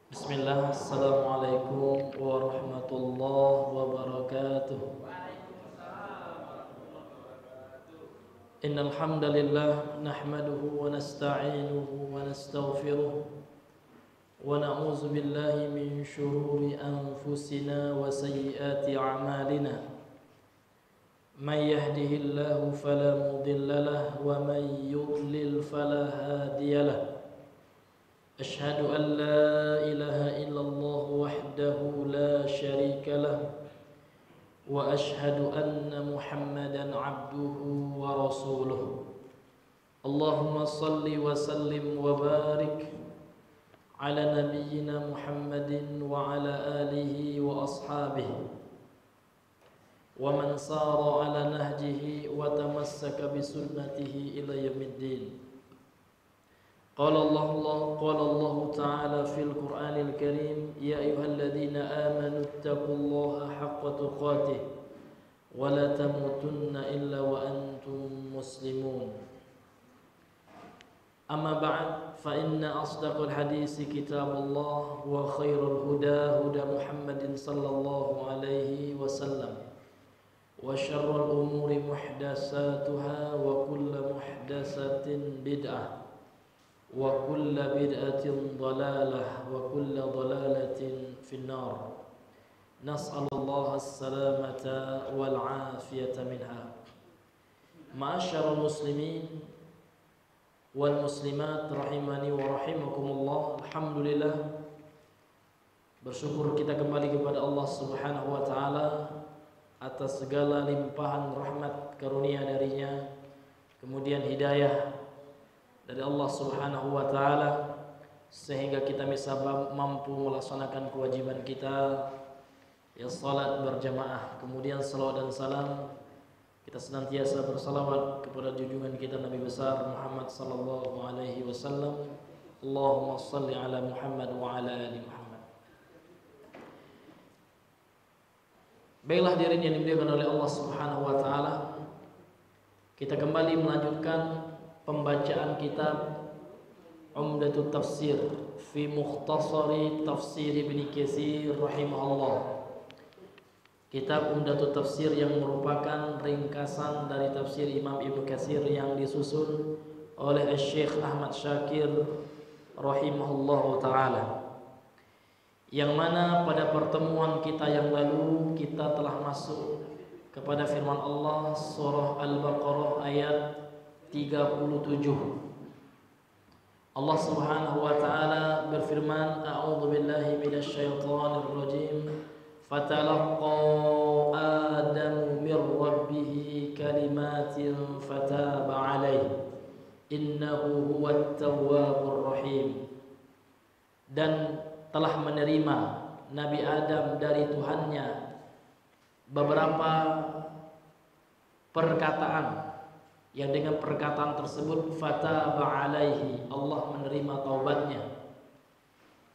Bismillah, Assalamualaikum warahmatullahi wabarakatuh. Innal hamdalillah nahmaduhu wa nasta'inuhu wa nastaghfiruh wa na'udzu billahi min shururi anfusina wa sayyiati a'malina. May yahdihillahu fala mudilla lahu wa may yudlil fala hadiya lahu. أشهد أن لا إله إلا الله وحده لا شريك له وأشهد أن محمدا عبده ورسوله اللهم صل وسلم وبارك على نبينا محمد وعلى آله وأصحابه ومن سار على نهجه وتمسك بسنته إلى يوم الدين. قال الله تعالى في القرآن الكريم يا أيها الذين آمنوا اتقوا الله حق تقاته ولا تموتن إلا وأنتم مسلمون. أما بعد فإن أصدق الحديث كتاب الله وخير الهدى هدى محمد صلى الله عليه وسلم وشر الأمور محدثاتها وكل محدثة بدعة وكل بدعة ضلالة وكل ضلالة في النار نسأل الله السلامة والعافية منها. معاشر المسلمين والmuslimat rahimani wa rahimakumullah. Alhamdulillah, bersyukur kita kembali kepada Allah Subhanahu wa taala atas segala limpahan rahmat karunia darinya, kemudian hidayah dari Allah Subhanahu wa taala sehingga kita bisa mampu melaksanakan kewajiban kita, ya salat berjamaah. Kemudian salawat dan salam kita senantiasa bersalawat kepada junjungan kita Nabi besar Muhammad sallallahu alaihi wasallam. Allahumma shalli ala Muhammad wa ala ali Muhammad. Baiklah hadirin yang dimuliakan oleh Allah Subhanahu wa taala, kita kembali melanjutkan pembacaan kitab Umdatut Tafsir fi Mukhtasari Tafsir Ibnu Katsir rahimahullah. Kitab Umdatut Tafsir yang merupakan ringkasan dari tafsir Imam Ibnu Katsir yang disusun oleh Syekh Ahmad Syakir rahimahullah taala. Yang mana pada pertemuan kita yang lalu kita telah masuk kepada firman Allah surah Al-Baqarah ayat 37. Allah Subhanahu wa taala berfirman, A'udzu billahi minasyaitonir rajim. Fatalaqqa Adamu mir rabbih kalimatin fataba 'alaihi innahu huwat tawwabur rahim. Dan telah menerima Nabi Adam dari Tuhannya beberapa perkataan, yang dengan perkataan tersebut fataba alaihi, Allah menerima taubatnya.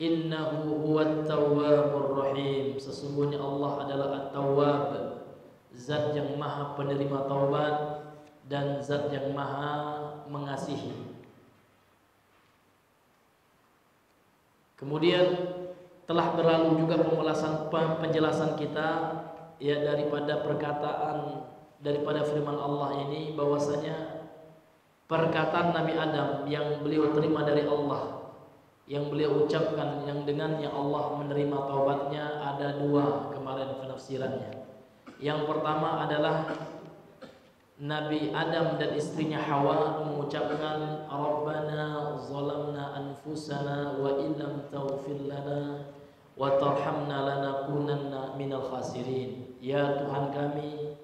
Innahu huwat tawwabur rahim, sesungguhnya Allah adalah at-tawwab, zat yang maha penerima taubat dan zat yang maha mengasihi. Kemudian telah berlalu juga penjelasan kita ya daripada firman Allah ini, bahwasanya perkataan Nabi Adam yang beliau terima dari Allah, yang beliau ucapkan, yang dengannya Allah menerima taubatnya, ada dua kemarin penafsirannya. Yang pertama adalah Nabi Adam dan istrinya Hawa mengucapkan Rabbana zalamna anfusana wa illam taghfir lana wa tarhamna lanakunanna minal khasirin. Ya Tuhan kami,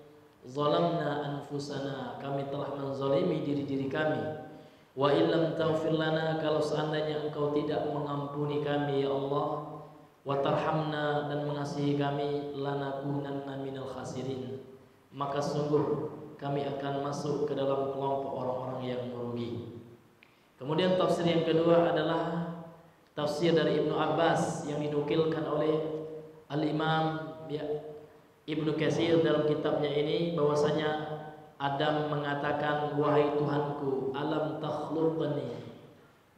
zalamna anfusana, kami telah menzalimi diri-diri kami. Wa illam taghfir lana, kalau seandainya Engkau tidak mengampuni kami ya Allah, wa tarhamna, dan mengasihi kami, lanakunanna minal khasirin, maka sungguh kami akan masuk ke dalam kelompok orang-orang yang merugi. Kemudian tafsir yang kedua adalah tafsir dari Ibnu Abbas yang dinukilkan oleh Al-Imam Ibnu Katsir dalam kitabnya ini, bahwasanya Adam mengatakan, wahai Tuhanku, alam takhluqani,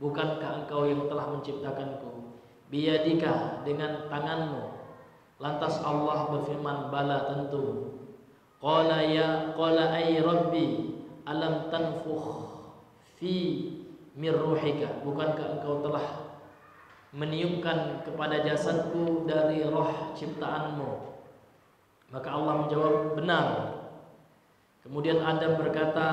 bukankah Engkau yang telah menciptakanku? biyadika, dengan tanganmu. Lantas Allah berfirman, bala tentu. Qala ay rabbi alam tanfukh fi mir ruhika, bukankah engkau telah meniupkan kepada jasadku dari roh ciptaanmu? Maka Allah menjawab, benar. Kemudian Adam berkata,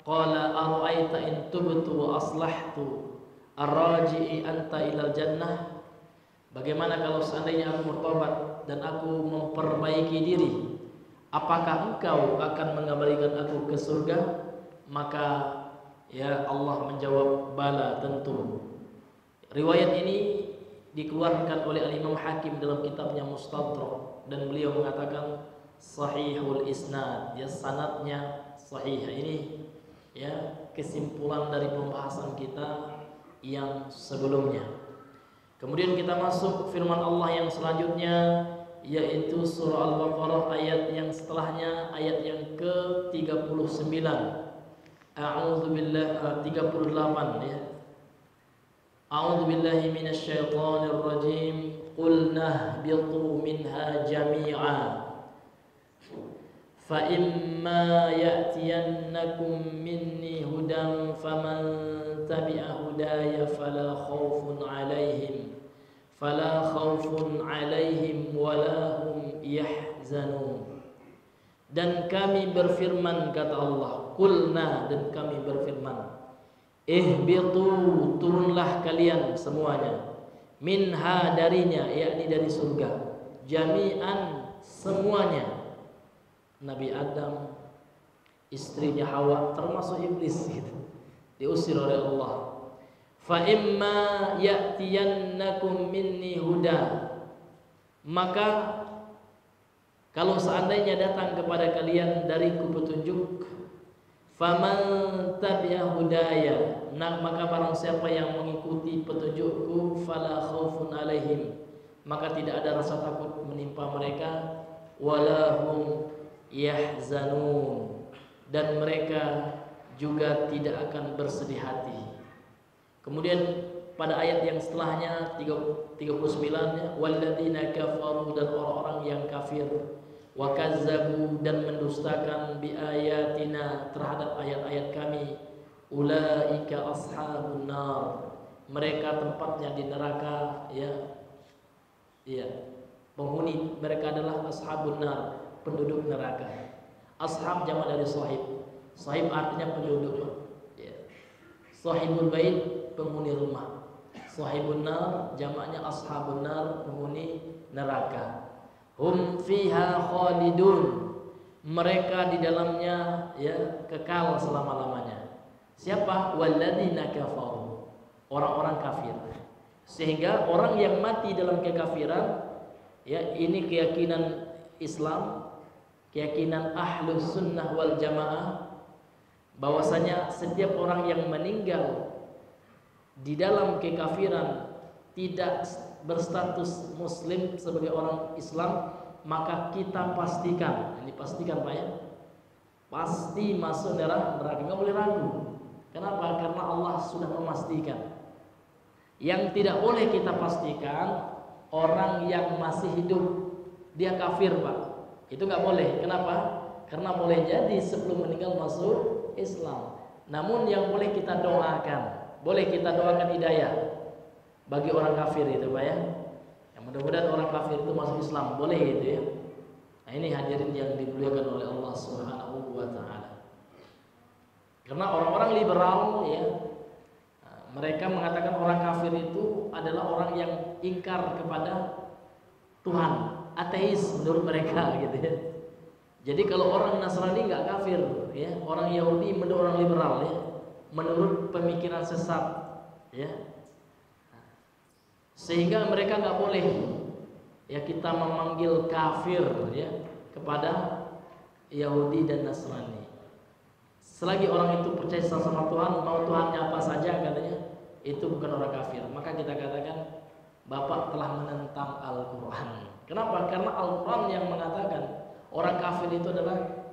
qala ara'aita in tubtu wa aslahtu arraji'i anta ilal jannah. Bagaimana kalau seandainya aku bertobat dan aku memperbaiki diri, apakah engkau akan mengembalikan aku ke surga? Maka ya Allah menjawab, bala tentu. Riwayat ini dikeluarkan oleh Al-Imam Hakim dalam kitabnya Mustadrak, dan beliau mengatakan sahihul isnad, ya sanadnya sahih. Ini ya kesimpulan dari pembahasan kita yang sebelumnya. Kemudian kita masuk firman Allah yang selanjutnya, yaitu surah Al-Baqarah ayat yang setelahnya, ayat yang ke-39. A'udzubillahi 38 ya. A'udzubillahi minasyaitonir rajim. Qul nahbitu minha jami'a. Fa imma ya'tiyannakum minni hudan faman tabi'a hudaya fala khaufun 'alaihim wala hum yahzanun. Dan kami berfirman, kata Allah, qulna, dan kami berfirman, ihbitu, turunlah kalian semuanya, minha, darinya, yakni dari surga, jami'an, semuanya. Nabi Adam, istrinya Hawa, termasuk iblis gitu, diusir oleh Allah. Fa imma ya'tiyannakum minni huda, maka kalau seandainya datang kepada kalian dariku petunjuk, faman tabi'a hudaya, nah maka barang siapa yang mengikuti petunjukku, fala khaufun alaihim, maka tidak ada rasa takut menimpa mereka, wala hum yahzanun, dan mereka juga tidak akan bersedih hati. Kemudian pada ayat yang setelahnya 39-nya, walladzina kafaru, dan orang-orang yang kafir, wa kazzabu, dan mendustakan, bi ayatina, terhadap ayat-ayat kami, ulaika ashabun nar, mereka tempatnya di neraka, ya. Iya. Penghuni mereka adalah ashabun nar, penduduk neraka. Ashab jamak dari sahib. Sahib artinya penduduk, ya. Sahibul bait, penghuni rumah. Sahibun nar jamaknya ashabun nar, penghuni neraka. Hum fiha khalidun, mereka di dalamnya ya kekal selama-lamanya. Siapa? Walladzina kafaru, orang-orang kafir. Sehingga orang yang mati dalam kekafiran, ya, ini keyakinan Islam, keyakinan Ahlus Sunnah wal Jamaah, bahwasanya setiap orang yang meninggal di dalam kekafiran, tidak berstatus muslim sebagai orang Islam, maka kita pastikan, ini pastikan Pak ya, pasti masuk neraka, nggak boleh ragu. Kenapa? Karena Allah sudah memastikan. Yang tidak boleh kita pastikan, orang yang masih hidup dia kafir Pak, itu nggak boleh. Kenapa? Karena boleh jadi sebelum meninggal masuk Islam. Namun yang boleh kita doakan, boleh kita doakan hidayah bagi orang kafir itu Pak ya. Yang mudah-mudahan orang kafir itu masuk Islam, boleh gitu ya. Nah ini hadirin yang dimuliakan oleh Allah Subhanahu wa taala. Karena orang-orang liberal ya, mereka mengatakan orang kafir itu adalah orang yang ingkar kepada Tuhan, ateis menurut mereka gitu ya. Jadi kalau orang Nasrani nggak kafir ya, orang Yahudi menurut orang liberal ya, menurut pemikiran sesat ya. Sehingga mereka nggak boleh ya kita memanggil kafir ya kepada Yahudi dan Nasrani. Selagi orang itu percaya sama Tuhan, mau Tuhannya apa saja katanya, itu bukan orang kafir. Maka kita katakan Bapak telah menentang Al-Quran. Kenapa? Karena Al-Quran yang mengatakan orang kafir itu adalah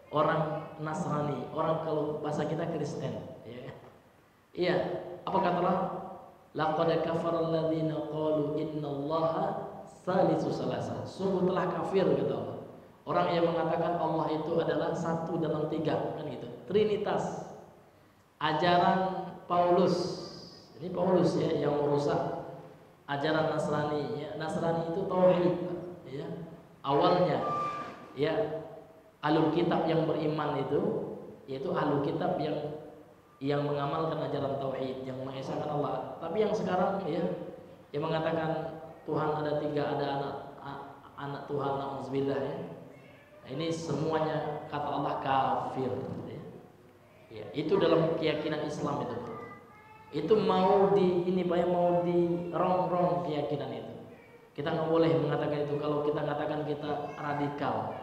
orang Nasrani, orang kalau bahasa kita Kristen. Ya. Iya. Apa kata Allah? Laqad kafara alladziina qalu Salisu salasa, sungguh telah kafir kata Allah. Orang yang mengatakan Allah itu adalah satu dalam tiga, kan gitu. Trinitas. Ajaran Paulus. Ini Paulus ya yang merusak ajaran Nasrani ya. Nasrani itu tauhid ya. Awalnya ya ahlul kitab yang beriman itu yaitu ahlul kitab yang mengamalkan ajaran tauhid, yang mengesahkan Allah. Tapi yang sekarang ya yang mengatakan Tuhan ada tiga, ada anak Tuhan, na'udzubillah ya. Nah, ini semuanya kata Allah kafir ya. Ya, itu dalam keyakinan Islam itu. Itu mau mau di wrong keyakinan itu. Kita nggak boleh mengatakan itu. Kalau kita katakan kita radikal.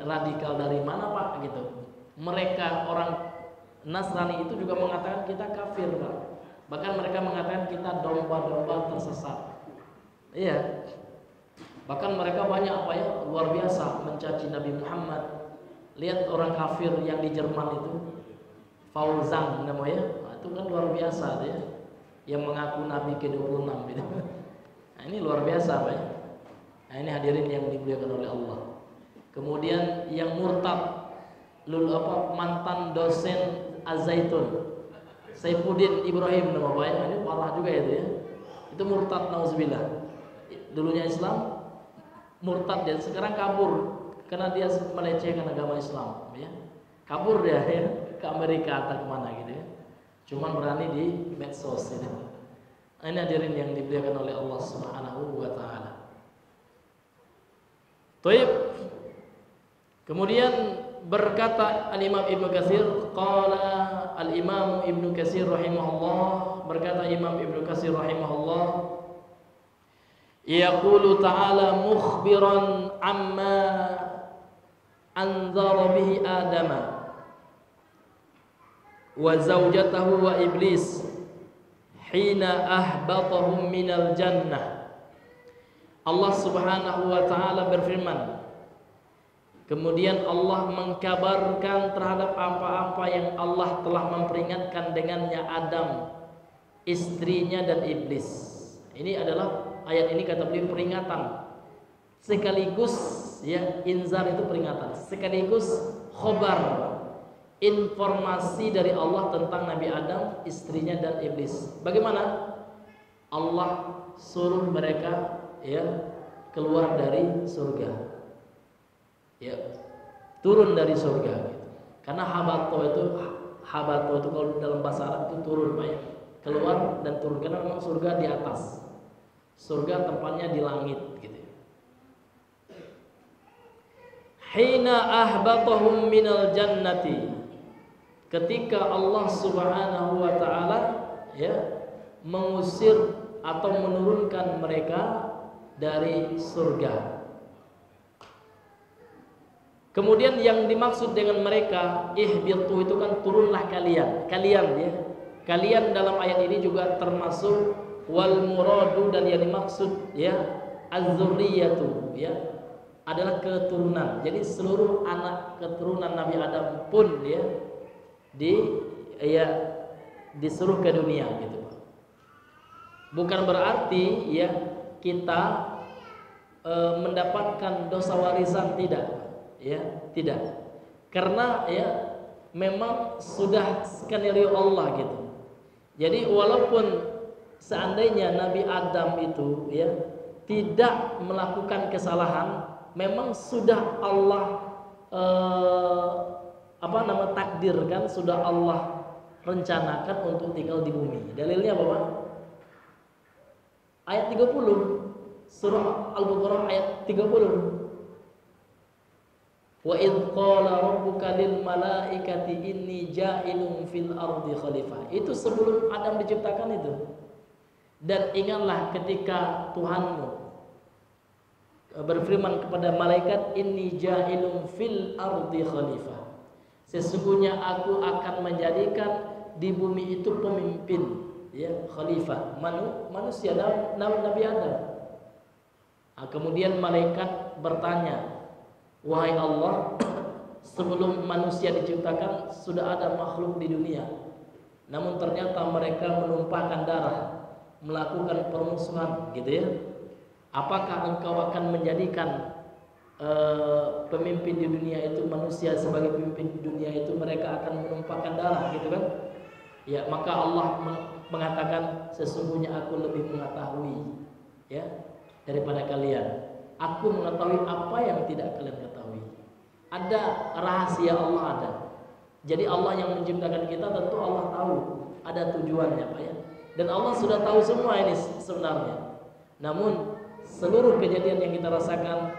Radikal dari mana Pak gitu. Mereka orang Nasrani itu juga mengatakan kita kafir Pak. Bahkan mereka mengatakan kita domba-domba tersesat. Iya. Bahkan mereka banyak luar biasa mencaci Nabi Muhammad. Lihat orang kafir yang di Jerman itu, Fauzan namanya, itu kan luar biasa ya. Yang mengaku Nabi ke-26 gitu. Nah, ini luar biasa Pak ya. Nah, ini hadirin yang dimuliakan oleh Allah. Kemudian yang murtad mantan dosen Az-Zaitun Saifuddin Ibrahim nama Pak ya. Ini parah juga itu ya. Itu murtad nauzubillah. Dulunya Islam, murtad dia sekarang kabur karena dia melecehkan agama Islam ya. Kabur dia ya ke Amerika atau kemana gitu ya. Cuman berani di medsos gitu. Ini hadirin yang dimuliakan oleh Allah Subhanahu wa taala. Baik. Kemudian berkata Al-Imam Ibnu Katsir, qala Al-Imam Ibnu Katsir rahimahullah, berkata Imam Ibnu Katsir rahimahullah, yaqulu ta'ala mukhbiran amma anzara bihi Adama wa zawjatahu wa iblis hina ahbatahum minal jannah. Allah Subhanahu wa taala berfirman, kemudian Allah mengkabarkan terhadap apa-apa yang Allah telah memperingatkan dengannya Adam, istrinya dan iblis. Ini adalah ayat ini kata beliau peringatan sekaligus ya, inzar itu peringatan sekaligus khobar, informasi dari Allah tentang Nabi Adam, istrinya dan iblis. Bagaimana Allah suruh mereka ya keluar dari surga, ya turun dari surga gitu. Karena habato itu kalau dalam bahasa Arab itu turun Pak ya, keluar dan turun, karena memang surga di atas, surga tempatnya di langit gitu. Hina ahbatahum minal jannati, ketika Allah Subhanahu wa taala ya mengusir atau menurunkan mereka dari surga. Kemudian yang dimaksud dengan mereka ihbitu itu kan turunlah kalian ya. Kalian dalam ayat ini juga termasuk wal muradu, dan yang dimaksud ya az-zurriyatu ya adalah keturunan. Jadi seluruh anak keturunan Nabi Adam pun ya disuruh ke dunia gitu. Bukan berarti ya kita mendapatkan dosa warisan, tidak ya, tidak. Karena ya memang sudah skenario Allah gitu. Jadi walaupun seandainya Nabi Adam itu ya tidak melakukan kesalahan, memang sudah Allah takdirkan, sudah Allah rencanakan untuk tinggal di bumi. Dalilnya apa Pak? Ayat 30 surah Al-Baqarah ayat 30. Wa idz qala rabbuka lil malaikati inni ja'ilun fil ardi khalifah. Itu sebelum Adam diciptakan itu. Dan ingatlah ketika Tuhanmu berfirman kepada malaikat, inni ja'ilun fil ardi khalifah. Sesungguhnya aku akan menjadikan di bumi itu pemimpin, ya, khalifah, manusia, Nabi Adam. Nah, kemudian malaikat bertanya, wahai Allah, sebelum manusia diciptakan sudah ada makhluk di dunia, namun ternyata mereka menumpahkan darah, melakukan permusuhan gitu ya. Apakah engkau akan menjadikan pemimpin di dunia itu, manusia sebagai pemimpin di dunia itu mereka akan menumpahkan darah gitu kan? Ya, maka Allah mengatakan sesungguhnya aku lebih mengetahui ya daripada kalian. Aku mengetahui apa yang tidak kalian ketahui. Ada rahasia Allah ada. Jadi Allah yang menciptakan kita tentu Allah tahu ada tujuannya Pak ya. Dan Allah sudah tahu semua ini sebenarnya. Namun seluruh kejadian yang kita rasakan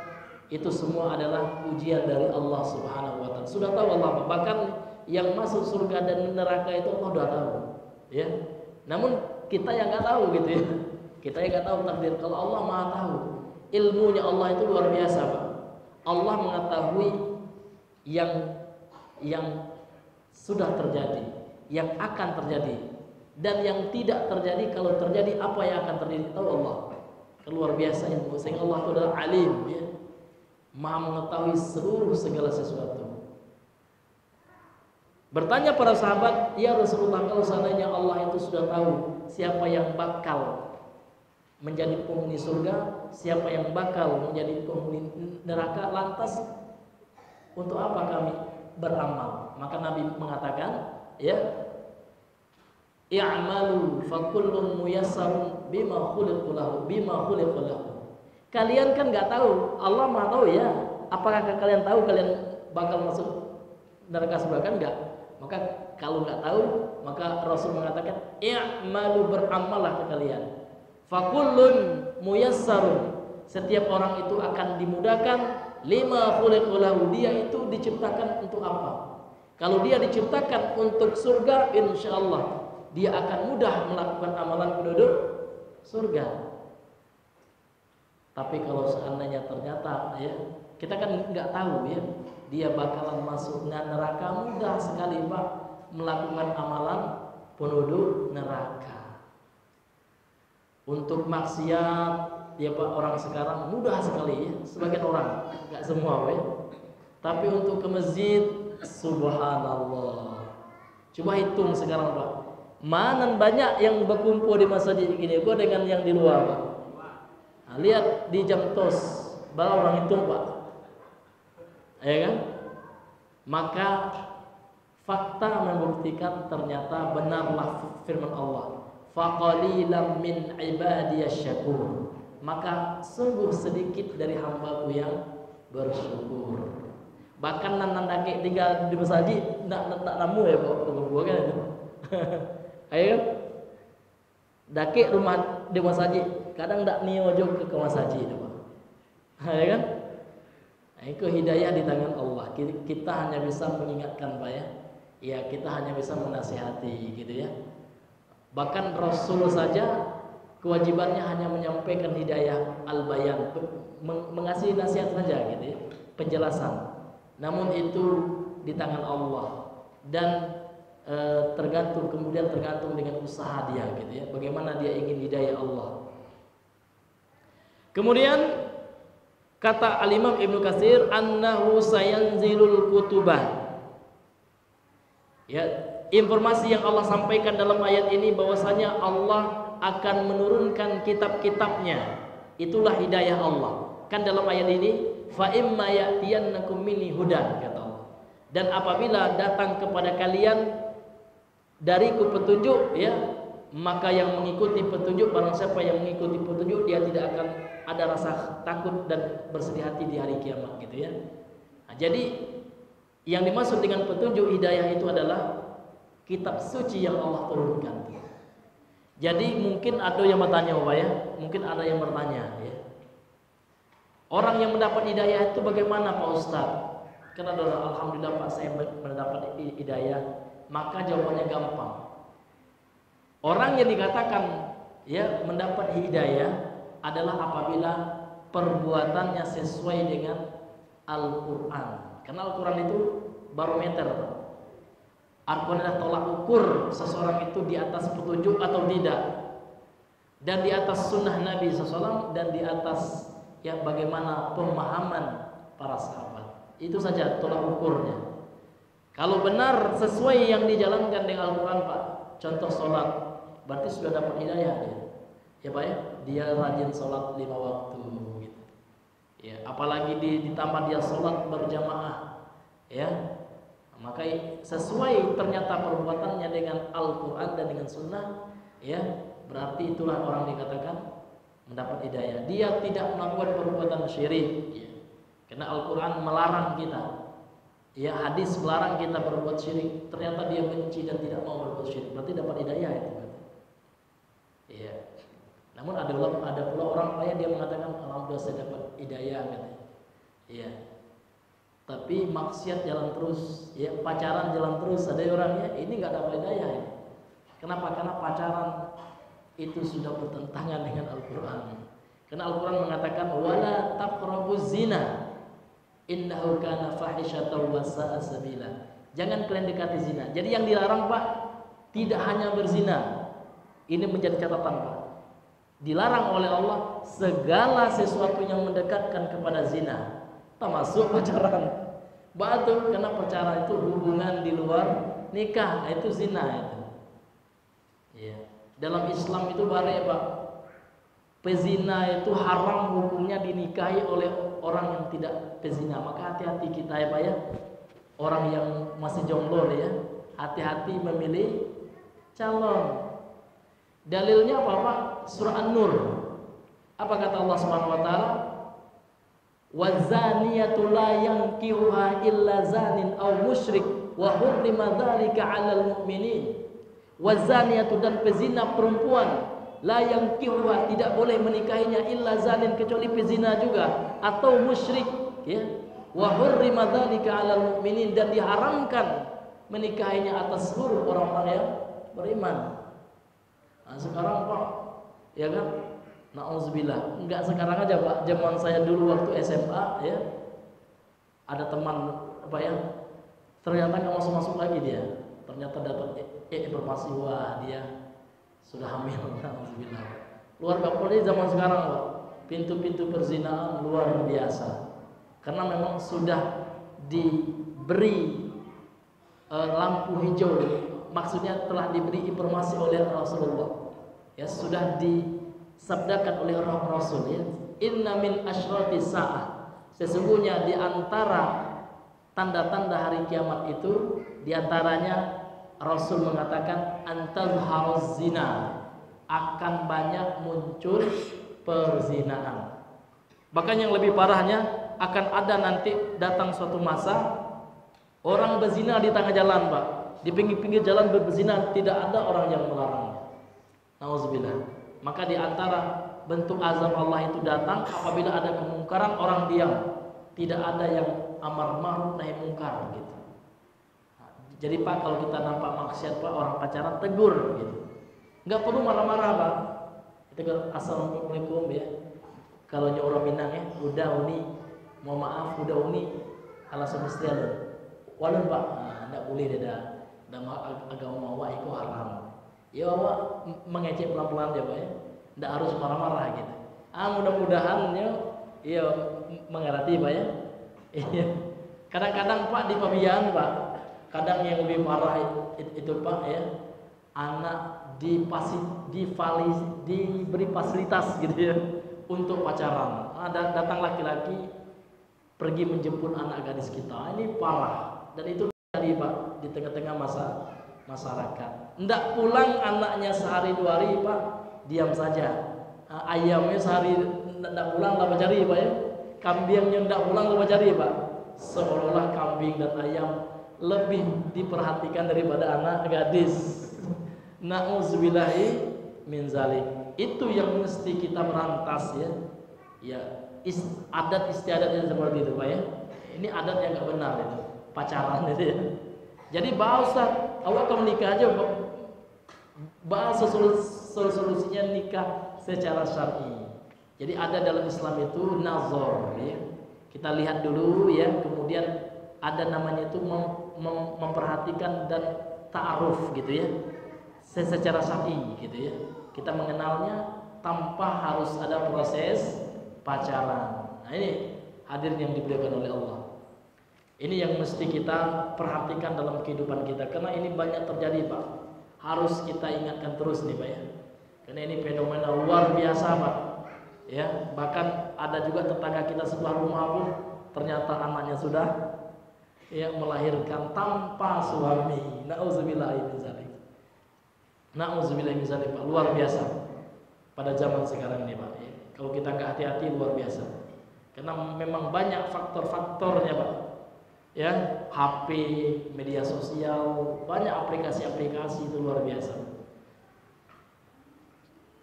itu semua adalah ujian dari Allah Subhanahu wa taala. Sudah tahu Allah, bahkan yang masuk surga dan neraka itu Allah sudah tahu, ya. Namun kita yang nggak tahu gitu ya. Kita yang nggak tahu takdir. Kalau Allah Maha tahu, ilmunya Allah itu luar biasa, Pak. Allah mengetahui yang sudah terjadi, yang akan terjadi, dan yang tidak terjadi. Kalau terjadi apa yang akan terjadi tahu Allah. Luar biasa ilmu. Sehingga Allah itu adalah alim, ya. Maha mengetahui seluruh segala sesuatu. Bertanya para sahabat, ya Rasulullah, kalau seandainya Allah itu sudah tahu siapa yang bakal menjadi penghuni surga, siapa yang bakal menjadi penghuni neraka, lantas untuk apa kami beramal? Maka Nabi mengatakan, ya, i'malu fakullun muyassarun bima khuliqa lahu. Kalian kan nggak tahu, Allah Maha tahu ya. Apakah kalian tahu kalian bakal masuk neraka surga? Kan enggak. Maka kalau nggak tahu, maka Rasul mengatakan i'malu, beramallah ke kalian. Fakullun muyassarun, setiap orang itu akan dimudahkan lima khuliqa lahu, dia itu diciptakan untuk apa? Kalau dia diciptakan untuk surga, insyaallah dia akan mudah melakukan amalan penduduk surga. Tapi kalau seandainya ternyata ya, kita kan nggak tahu ya, dia bakalan masuk neraka, mudah sekali Pak melakukan amalan penduduk neraka. Untuk maksiat ya Pak, orang sekarang mudah sekali ya, sebagian orang, nggak semua ya. Tapi untuk ke masjid, subhanallah. Coba hitung sekarang Pak, mana banyak yang berkumpul di masjid gini, gua dengan yang di luar Pak. Nah, lihat di jam tos, berapa orang hitung Pak, ya kan? Maka fakta membuktikan ternyata benarlah firman Allah, faqalilan min ibadiyasy syakur. Maka sungguh sedikit dari hambaku yang bersyukur. Bahkan nandake tinggal di masjid, nak namu ya Pak, gua kan itu. Ayo, dake rumah di masjid, kadang tak niojo ke masjid itu Pak. Ya kan? Nah, itu hidayah di tangan Allah. Kita hanya bisa mengingatkan Pak ya. Ya, kita hanya bisa menasihati gitu ya. Bahkan Rasul saja kewajibannya hanya menyampaikan hidayah al-bayan, mengasih nasihat saja gitu ya, penjelasan. Namun itu di tangan Allah dan tergantung dengan usaha dia gitu ya, bagaimana dia ingin hidayah Allah. Kemudian kata Al-Imam Ibnu Katsir, annahu sayanzilul kutubah. Ya, informasi yang Allah sampaikan dalam ayat ini bahwasanya Allah akan menurunkan kitab-kitabnya. Itulah hidayah Allah. Kan dalam ayat ini, fa imma ya'tiyannakum minni hudan, kata Allah. Dan apabila datang kepada kalian dariku petunjuk ya, maka yang mengikuti petunjuk, barang siapa yang mengikuti petunjuk, dia tidak akan ada rasa takut dan bersedih hati di hari kiamat gitu ya. Nah, jadi yang dimaksud dengan petunjuk hidayah itu adalah kitab suci yang Allah turunkan. Jadi mungkin ada yang bertanya Bapak ya, mungkin ada yang bertanya ya, orang yang mendapat hidayah itu bagaimana Pak Ustaz? Karena alhamdulillah Pak saya mendapat hidayah. Maka jawabannya gampang. Orang yang dikatakan ya mendapat hidayah adalah apabila perbuatannya sesuai dengan Al-Quran. Karena Al-Quran itu barometer. Al-Quran adalah tolak ukur seseorang itu di atas petunjuk atau tidak, dan di atas sunnah Nabi SAW, dan di atas ya bagaimana pemahaman para sahabat. Itu saja tolak ukurnya. Kalau benar sesuai yang dijalankan dengan Al-Quran Pak, contoh sholat, berarti sudah dapat hidayah dia. Ya Pak ya. dia rajin sholat 5 waktu gitu. Ya, apalagi ditambah dia sholat berjamaah, ya, maka sesuai ternyata perbuatannya dengan Al-Quran dan dengan Sunnah, ya, berarti itulah orang dikatakan mendapat hidayah. Dia tidak melakukan perbuatan syirik, ya. Karena Al-Quran melarang kita, ya, hadis melarang kita berbuat syirik. Ternyata dia benci dan tidak mau berbuat syirik, berarti dapat hidayah itu. Ya. Namun ada pula orang lain dia mengatakan alhamdulillah saya dapat hidayah katanya. Iya. Tapi maksiat jalan terus, ya, pacaran jalan terus, ada orangnya ini nggak dapat hidayah. Ya. Kenapa? Karena pacaran itu sudah bertentangan dengan Al-Quran. Karena Al-Quran mengatakan wala taqrabuz zina innahu kana fahisyatan wa sa'a sabila. Jangan kalian dekati zina. Jadi yang dilarang, Pak, tidak hanya berzina. Ini menjadi catatan, Pak. Dilarang oleh Allah segala sesuatu yang mendekatkan kepada zina, termasuk pacaran. Batu, karena pacaran itu hubungan di luar nikah, itu zina itu. Ya. Dalam Islam itu bare, Pak. Pezina itu haram hukumnya dinikahi oleh orang yang tidak pezina. Maka hati-hati kita ya, Pak, ya. Orang yang masih jomblo ya, hati-hati memilih calon. Dalilnya apa, Pak? Surah An-Nur. Apa kata Allah Subhanahu wa taala? Wazaniyatu la yankihuha illa zanin aw musyrik wa hurrima dzalika 'alal mu'minin. Wazaniyatu, dan pezina perempuan, la yankihuha, tidak boleh menikahinya, illa zanin, kecuali pezina juga atau musyrik, ya. Wa hurrima dzalika 'alal mu'minin, dan diharamkan menikahinya atas seluruh orang-orang yang beriman. Nah, sekarang, Pak, ya kan, na'udzubillah, enggak sekarang aja, Pak, zaman saya dulu waktu SMA, ya, ada teman, apa ya, ternyata nggak masuk lagi dia, ternyata dapat informasi, wah dia sudah hamil. Na'udzubillah. Luar biasa zaman sekarang, Pak, pintu-pintu perzinaan luar biasa, karena memang sudah diberi lampu hijau. Maksudnya telah diberi informasi oleh Rasulullah, ya, sudah disabdakan oleh Rasul, ya, inna min asyrati sa'ah, sesungguhnya di antara tanda-tanda hari kiamat itu, di antaranya Rasul mengatakan antazharuz zina, akan banyak muncul perzinaan. Bahkan yang lebih parahnya, akan ada nanti datang suatu masa orang berzina di tengah jalan, Pak. Di pinggir-pinggir jalan berzina, tidak ada orang yang melarangnya. Nauzubillah. Maka di antara bentuk azab Allah itu datang apabila ada kemungkaran, orang diam, tidak ada yang amar ma'ruf nahi mungkar gitu. Jadi, Pak, kalau kita nampak maksiat, Pak, orang pacaran, tegur gitu. Enggak perlu marah-marah, Pak. Itu assalamualaikum, ya. Kalau orang Minang, ya, udah uni, mau maaf, udah uni, ala semestinya. Walau, Pak, enggak boleh dah. Dan agama awak itu haram. Ya, awak mengecek pelan-pelan ya, Pak, ya. Tidak harus marah-marah gitu. Mudah-mudahan ya mengerti, Pak, ya. Iya. Kadang-kadang, Pak, di pabian, Pak, kadang yang lebih parah itu, Pak, ya, anak diberi fasilitas gitu ya untuk pacaran. Datang laki-laki pergi menjemput anak gadis kita. Ini parah, dan itu terjadi, Pak, di tengah-tengah masyarakat. Ndak pulang anaknya sehari 2 hari, Pak, diam saja. Ayamnya sehari ndak pulang, apa cari, Pak, ya. Kambingnya ndak pulang, apa cari, Pak. Seolah-olah kambing dan ayam lebih diperhatikan daripada anak gadis. Na'udzubillahi min zalik. Itu yang mesti kita merantas, ya. Ya, adat istiadatnya seperti itu, Pak, ya. Ini adat yang enggak benar itu. Pacaran itu, ya. Jadi bahasa awak kalau nikah aja, bahasa solusinya nikah secara syar'i. Jadi ada dalam Islam itu nazar, ya. Kita lihat dulu, ya, kemudian ada namanya itu memperhatikan dan ta'aruf gitu, ya. Secara syar'i gitu, ya. Kita mengenalnya tanpa harus ada proses pacaran. Nah, ini hadirin yang dimuliakan oleh Allah. Ini yang mesti kita perhatikan dalam kehidupan kita, karena ini banyak terjadi, Pak. Harus kita ingatkan terus nih, Pak, ya. Karena ini fenomena luar biasa, Pak. Ya, bahkan ada juga tetangga kita sebelah rumah pun ternyata anaknya sudah melahirkan tanpa suami. Nauzubillahi min dzalik. Nauzubillahi min dzalik, Pak. Luar biasa pada zaman sekarang ini, Pak. Kalau kita nggak hati-hati luar biasa. Karena memang banyak faktor-faktornya, Pak. Ya, HP, media sosial, banyak aplikasi-aplikasi itu luar biasa.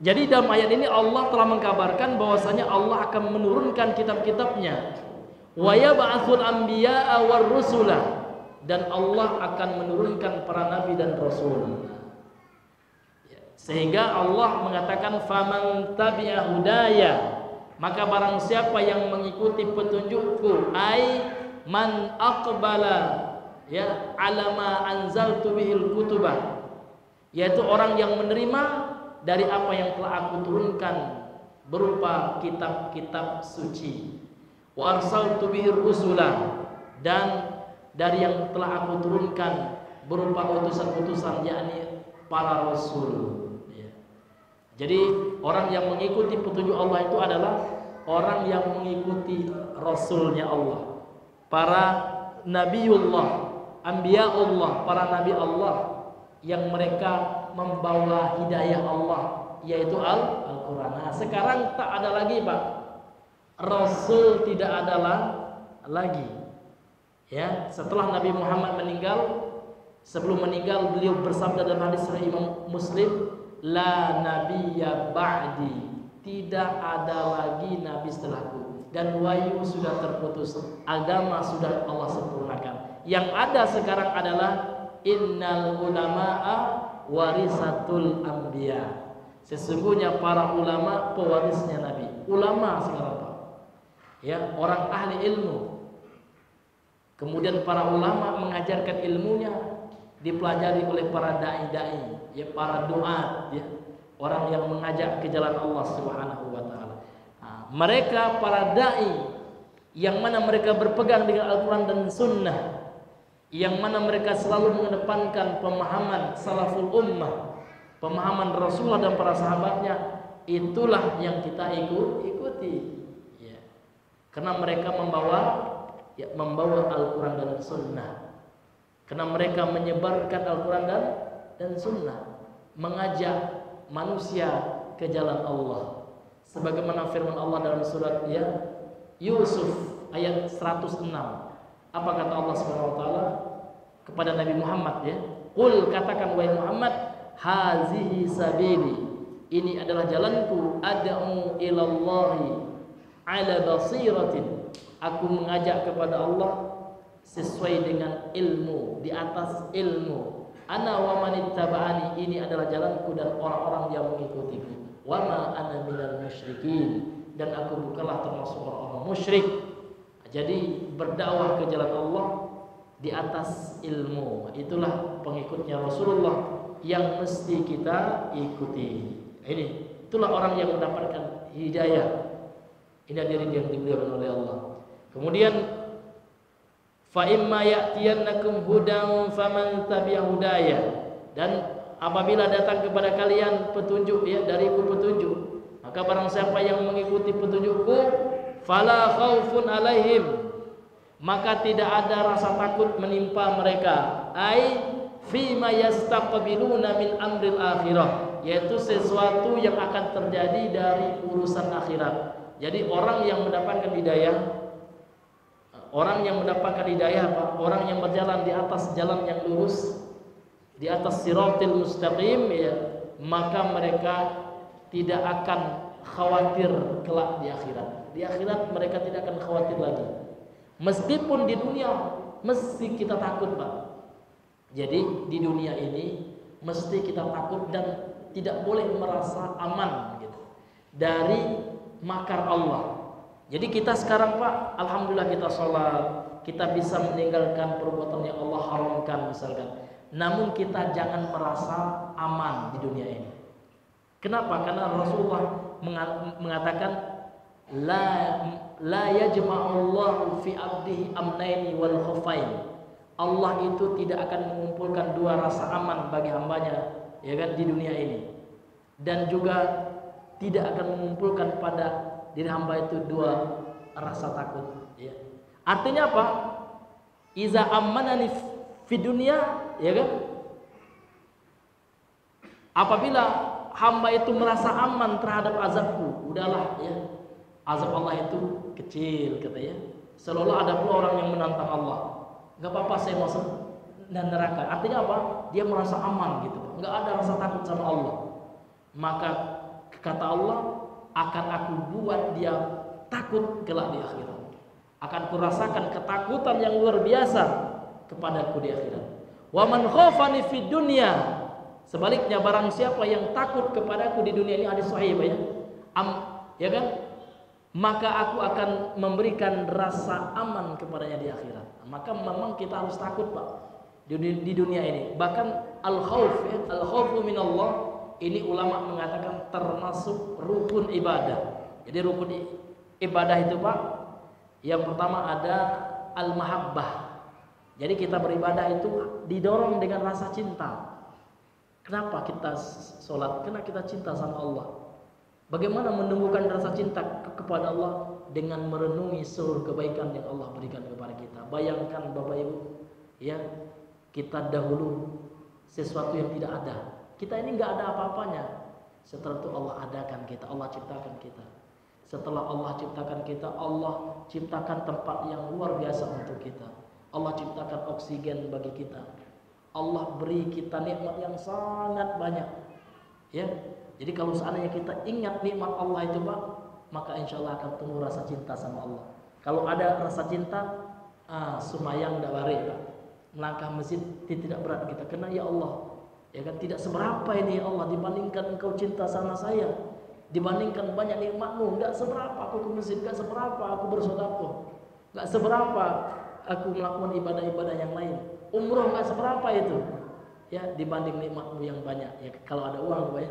Jadi dalam ayat ini Allah telah mengkabarkan bahwasanya Allah akan menurunkan kitab-kitabnya. Wa yab'atsul anbiya'a war rusula, dan Allah akan menurunkan para nabi dan rasul. Sehingga Allah mengatakan faman tabi'a hudaya, maka barang siapa yang mengikuti petunjukku, ai man aqbala ala ma anzaltu bihil kutubah, yaitu orang yang menerima dari apa yang telah aku turunkan berupa kitab-kitab suci. Wa arsaltu bihir rusula, dan dari yang telah aku turunkan berupa utusan-utusan, yakni para rasul. Jadi orang yang mengikuti petunjuk Allah itu adalah orang yang mengikuti rasulnya Allah, para nabiullah, anbiyaullah, para nabi Allah yang mereka membawa hidayah Allah, yaitu Al-Quran. Nah, sekarang tak ada lagi, Pak, rasul tidak ada lagi. Ya, setelah Nabi Muhammad meninggal, sebelum meninggal beliau bersabda dalam hadis Sahih Imam Muslim, la nabiyya ba'di, tidak ada lagi nabi setelahku, dan wahyu sudah terputus, agama sudah Allah sempurnakan. Yang ada sekarang adalah innal ulama'a warisatul anbiya, sesungguhnya para ulama pewarisnya nabi. Ulama sekarang, Pak, ya, orang ahli ilmu. Kemudian para ulama mengajarkan ilmunya, dipelajari oleh para dai-dai, ya, para duat, ya, orang yang mengajak ke jalan Allah Subhanahu wa taala. Nah, mereka para dai yang mana mereka berpegang dengan Al-Qur'an dan Sunnah, yang mana mereka selalu mengedepankan pemahaman salaful ummah, pemahaman Rasulullah dan para sahabatnya, itulah yang kita ikuti, ya. Karena mereka membawa Al-Qur'an dan Sunnah. Karena mereka menyebarkan Al-Quran dan Sunnah, mengajak manusia ke jalan Allah. Sebagaimana firman Allah dalam surat Yusuf ayat 106. Apa kata Allah SWT kepada Nabi Muhammad, ya? Qul, katakan wahai Muhammad, hazihi sabili, ini adalah jalanku, ad'u ilallahi ala basiratin, aku mengajak kepada Allah sesuai dengan ilmu, di atas ilmu. Ana wa manittaba'ani, ini adalah jalanku dan orang-orang yang mengikutiku. Wa ma ana minal musyrikin, dan aku bukanlah termasuk orang-orang musyrik. Jadi berdakwah ke jalan Allah di atas ilmu, itulah pengikutnya Rasulullah yang mesti kita ikuti. Itulah orang yang mendapatkan hidayah. Ini diri yang dimuliakan oleh Allah. Kemudian fa imma ya'tiyannakum hudan faman tabi'a hudaya, dan apabila datang kepada kalian petunjuk, ya, dariku petunjuk, maka barang siapa yang mengikuti petunjukku, fala khaufun alaihim, maka tidak ada rasa takut menimpa mereka, ai fi ma yastaqbiluna min amril akhirah, yaitu sesuatu yang akan terjadi dari urusan akhirat. Jadi orang yang mendapatkan hidayah, orang yang mendapatkan hidayah, apa? Orang yang berjalan di atas jalan yang lurus, di atas siratil mustaqim, ya, maka mereka tidak akan khawatir kelak di akhirat. Di akhirat mereka tidak akan khawatir lagi. Meskipun di dunia mesti kita takut, Pak. Jadi di dunia ini mesti kita takut dan tidak boleh merasa aman, gitu, dari makar Allah. Jadi kita sekarang, Pak, alhamdulillah kita sholat, kita bisa meninggalkan perbuatan yang Allah haramkan misalkan. Namun kita jangan merasa aman di dunia ini. Kenapa? Karena Rasulullah mengatakan la yajma'ullahu fi abdihi amnaini wal khufain. Allah itu tidak akan mengumpulkan dua rasa aman bagi hambanya, ya kan, di dunia ini. dan juga tidak akan mengumpulkan pada diri hamba itu dua rasa takut, ya. Artinya apa? Iza ammanani fi dunya, ya kan? Apabila hamba itu merasa aman terhadap azabku, udahlah, ya. Azab Allah itu kecil, katanya. Seolah-olah ada pula orang yang menantang Allah. Enggak apa-apa saya masuk dan neraka. Artinya apa? Dia merasa aman gitu. Enggak ada rasa takut sama Allah. Maka kata Allah, akan aku buat dia takut kelak di akhirat. Akan kurasakan ketakutan yang luar biasa kepadaku di akhirat. Wa man khafani fid dunya, sebaliknya barang siapa yang takut kepadaku di dunia, ini hadis sahih, ya. Ya kan? Maka aku akan memberikan rasa aman kepadanya di akhirat. Maka memang kita harus takut, Pak, di dunia ini. Bahkan al-khauf, ya, al-khaufu minallah, ini ulama mengatakan termasuk rukun ibadah. Jadi rukun ibadah itu, Pak, yang pertama ada al-mahabbah. Jadi kita beribadah itu didorong dengan rasa cinta. Kenapa kita sholat? Karena kita cinta sama Allah. Bagaimana menumbuhkan rasa cinta kepada Allah? Dengan merenungi seluruh kebaikan yang Allah berikan kepada kita. Bayangkan Bapak Ibu, ya, kita dahulu sesuatu yang tidak ada. Kita ini nggak ada apa-apanya. Setelah itu Allah adakan kita, Allah ciptakan kita. Setelah Allah ciptakan kita, Allah ciptakan tempat yang luar biasa untuk kita. Allah ciptakan oksigen bagi kita. Allah beri kita nikmat yang sangat banyak, ya. Jadi kalau seandainya kita ingat nikmat Allah itu, Pak, maka insya Allah akan tumbuh rasa cinta sama Allah. Kalau ada rasa cinta, sumayang tidak bare, Pak. Melangkah masjid tidak berat kita, karena ya Allah, ya kan, tidak seberapa ini ya Allah dibandingkan engkau cinta sama saya, dibandingkan banyak nikmatmu. Enggak seberapa aku ke masjid, enggak seberapa aku bersedekah, enggak seberapa aku melakukan ibadah-ibadah yang lain. Umroh enggak seberapa itu, ya, dibanding nikmatmu yang banyak. Ya kalau ada uang, Pak, ya.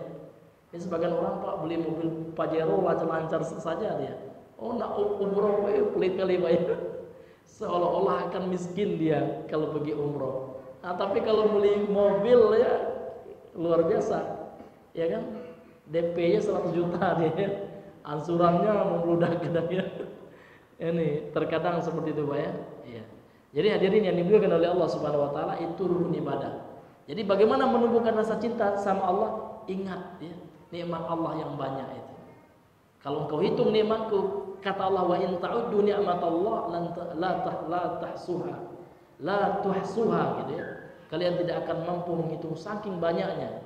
Ini sebagian orang, Pak, beli mobil Pajero lancar-lancar saja dia. Oh, nak umroh, Pak, pelit kali, Pak, ya. Seolah-olah akan miskin dia kalau pergi umroh. Nah, tapi kalau beli mobil, ya, luar biasa, ya kan? DP-nya 100 juta dia, ansurannya membludak katanya. Ini terkadang seperti itu, Pak, ya. Iya. Jadi hadirin yang dimuliakan oleh Allah Subhanahu wa taala, itu rukun ibadah. Jadi bagaimana menumbuhkan rasa cinta sama Allah? Ingat, ya, nikmat Allah yang banyak itu. Kalau engkau hitung nikmatku, kata Allah, wa in ta'uddu ni'matallah la tahsuha. La tuhsuha, gitu ya. Kalian tidak akan mampu menghitung saking banyaknya.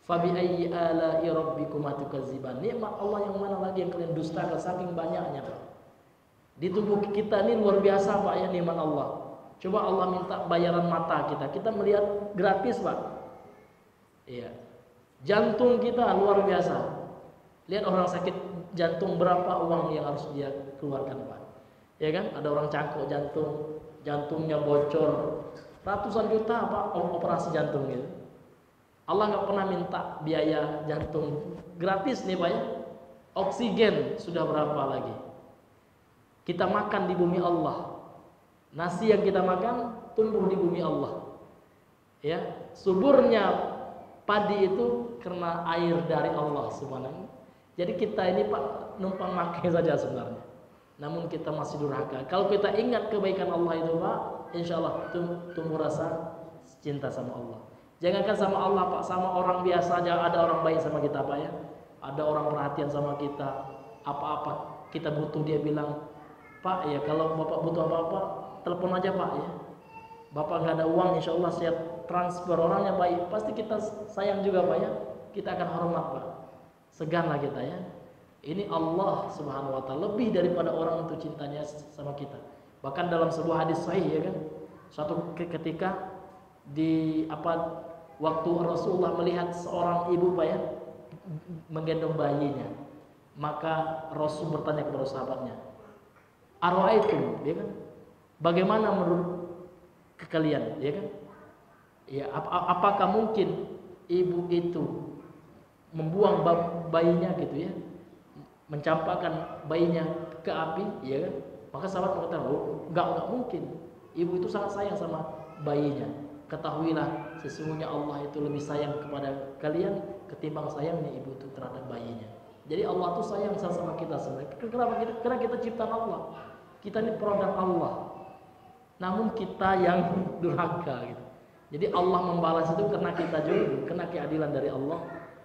Fa bi ayyi ala'i rabbikuma tukadziban. Nikmat Allah yang mana lagi yang kalian dustakan saking banyaknya, Pak. Di tubuh kita ini luar biasa, Pak, ya, nikmat Allah. Coba Allah minta bayaran mata kita, kita melihat gratis, Pak. Iya. Jantung kita luar biasa. Lihat orang sakit jantung, berapa uang yang harus dia keluarkan, Pak. Ya kan? Ada orang cangkok jantung, jantungnya bocor, ratusan juta, Pak, operasi jantung gitu. Allah nggak pernah minta biaya jantung gratis nih, Pak, ya. Oksigen sudah berapa lagi? Kita makan di bumi Allah. Nasi yang kita makan tumbuh di bumi Allah. Ya, suburnya padi itu karena air dari Allah Subhanahu. Jadi kita ini, Pak, numpang makan saja sebenarnya. Namun kita masih durhaka. Kalau kita ingat kebaikan Allah itu, Pak, insya Allah tumbuh rasa cinta sama Allah. Jangankan sama Allah, Pak, sama orang biasa aja ada orang baik sama kita, Pak, ya. Ada orang perhatian sama kita. Apa-apa kita butuh dia bilang, Pak, ya kalau Bapak butuh apa-apa, telepon aja, Pak, ya. Bapak nggak ada uang, insya Allah saya transfer, orangnya baik, pasti kita sayang juga, Pak, ya. Kita akan hormat, Pak. Seganlah kita, ya. Ini Allah Subhanahu wa taala lebih daripada orang itu cintanya sama kita. Bahkan dalam sebuah hadis sahih, ya kan, suatu ketika waktu Rasulullah melihat seorang ibu, Pak, ya, menggendong bayinya, maka Rasul bertanya kepada sahabatnya, "Ara'aitum?" Ya kan? Bagaimana menurut kalian, ya kan? Ya, apakah mungkin ibu itu membuang bayinya gitu, ya? Mencampakkan bayinya ke api, ya kan? Maka sahabat mengatakan, "Oh, enggak mungkin. Ibu itu sangat sayang sama bayinya. Ketahuilah sesungguhnya Allah itu lebih sayang kepada kalian ketimbang sayangnya ibu itu terhadap bayinya. Jadi Allah tuh sayang sama kita sebenarnya. Kenapa? Karena kita ciptaan Allah. Kita ini produk Allah. Namun kita yang durhaka gitu. Jadi Allah membalas itu karena kita juga, karena keadilan dari Allah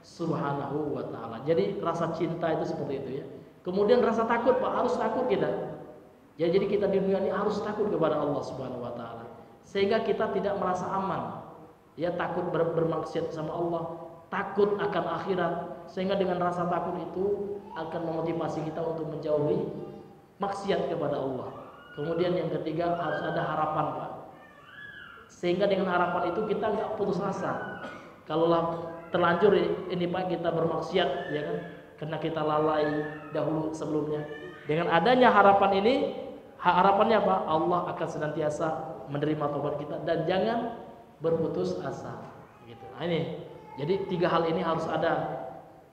Subhanahu wa taala. Jadi rasa cinta itu seperti itu ya. Kemudian rasa takut, Pak, harus takut kita. Ya, jadi kita di dunia ini harus takut kepada Allah Subhanahu wa taala. Sehingga kita tidak merasa aman. Ya, takut bermaksiat sama Allah, takut akan akhirat. Sehingga dengan rasa takut itu akan memotivasi kita untuk menjauhi maksiat kepada Allah. Kemudian yang ketiga harus ada harapan, Pak. Sehingga dengan harapan itu kita nggak putus asa. Kalaulah terlanjur ini Pak kita bermaksiat, ya kan, karena kita lalai dahulu sebelumnya. Dengan adanya harapan ini, harapannya Pak, Allah akan senantiasa menerima tobat kita dan jangan berputus asa. Gitu. Nah, ini, jadi 3 hal ini harus ada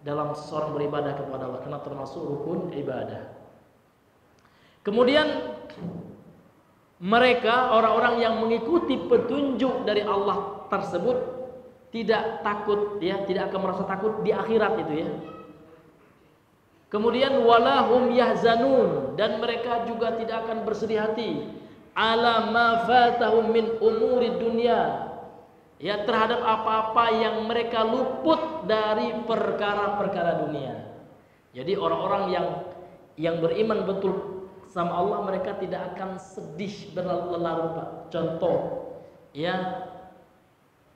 dalam seseorang beribadah kepada Allah karena termasuk rukun ibadah. Kemudian mereka orang-orang yang mengikuti petunjuk dari Allah tersebut tidak takut, ya, tidak akan merasa takut di akhirat itu ya. Kemudian walahum yahzanun, dan mereka juga tidak akan bersedih hati ala ma fatahum min umuri dunya, ya, terhadap apa-apa yang mereka luput dari perkara-perkara dunia. Jadi orang-orang yang beriman betul sama Allah, mereka tidak akan sedih berlarut-larut, Pak. Contoh, ya,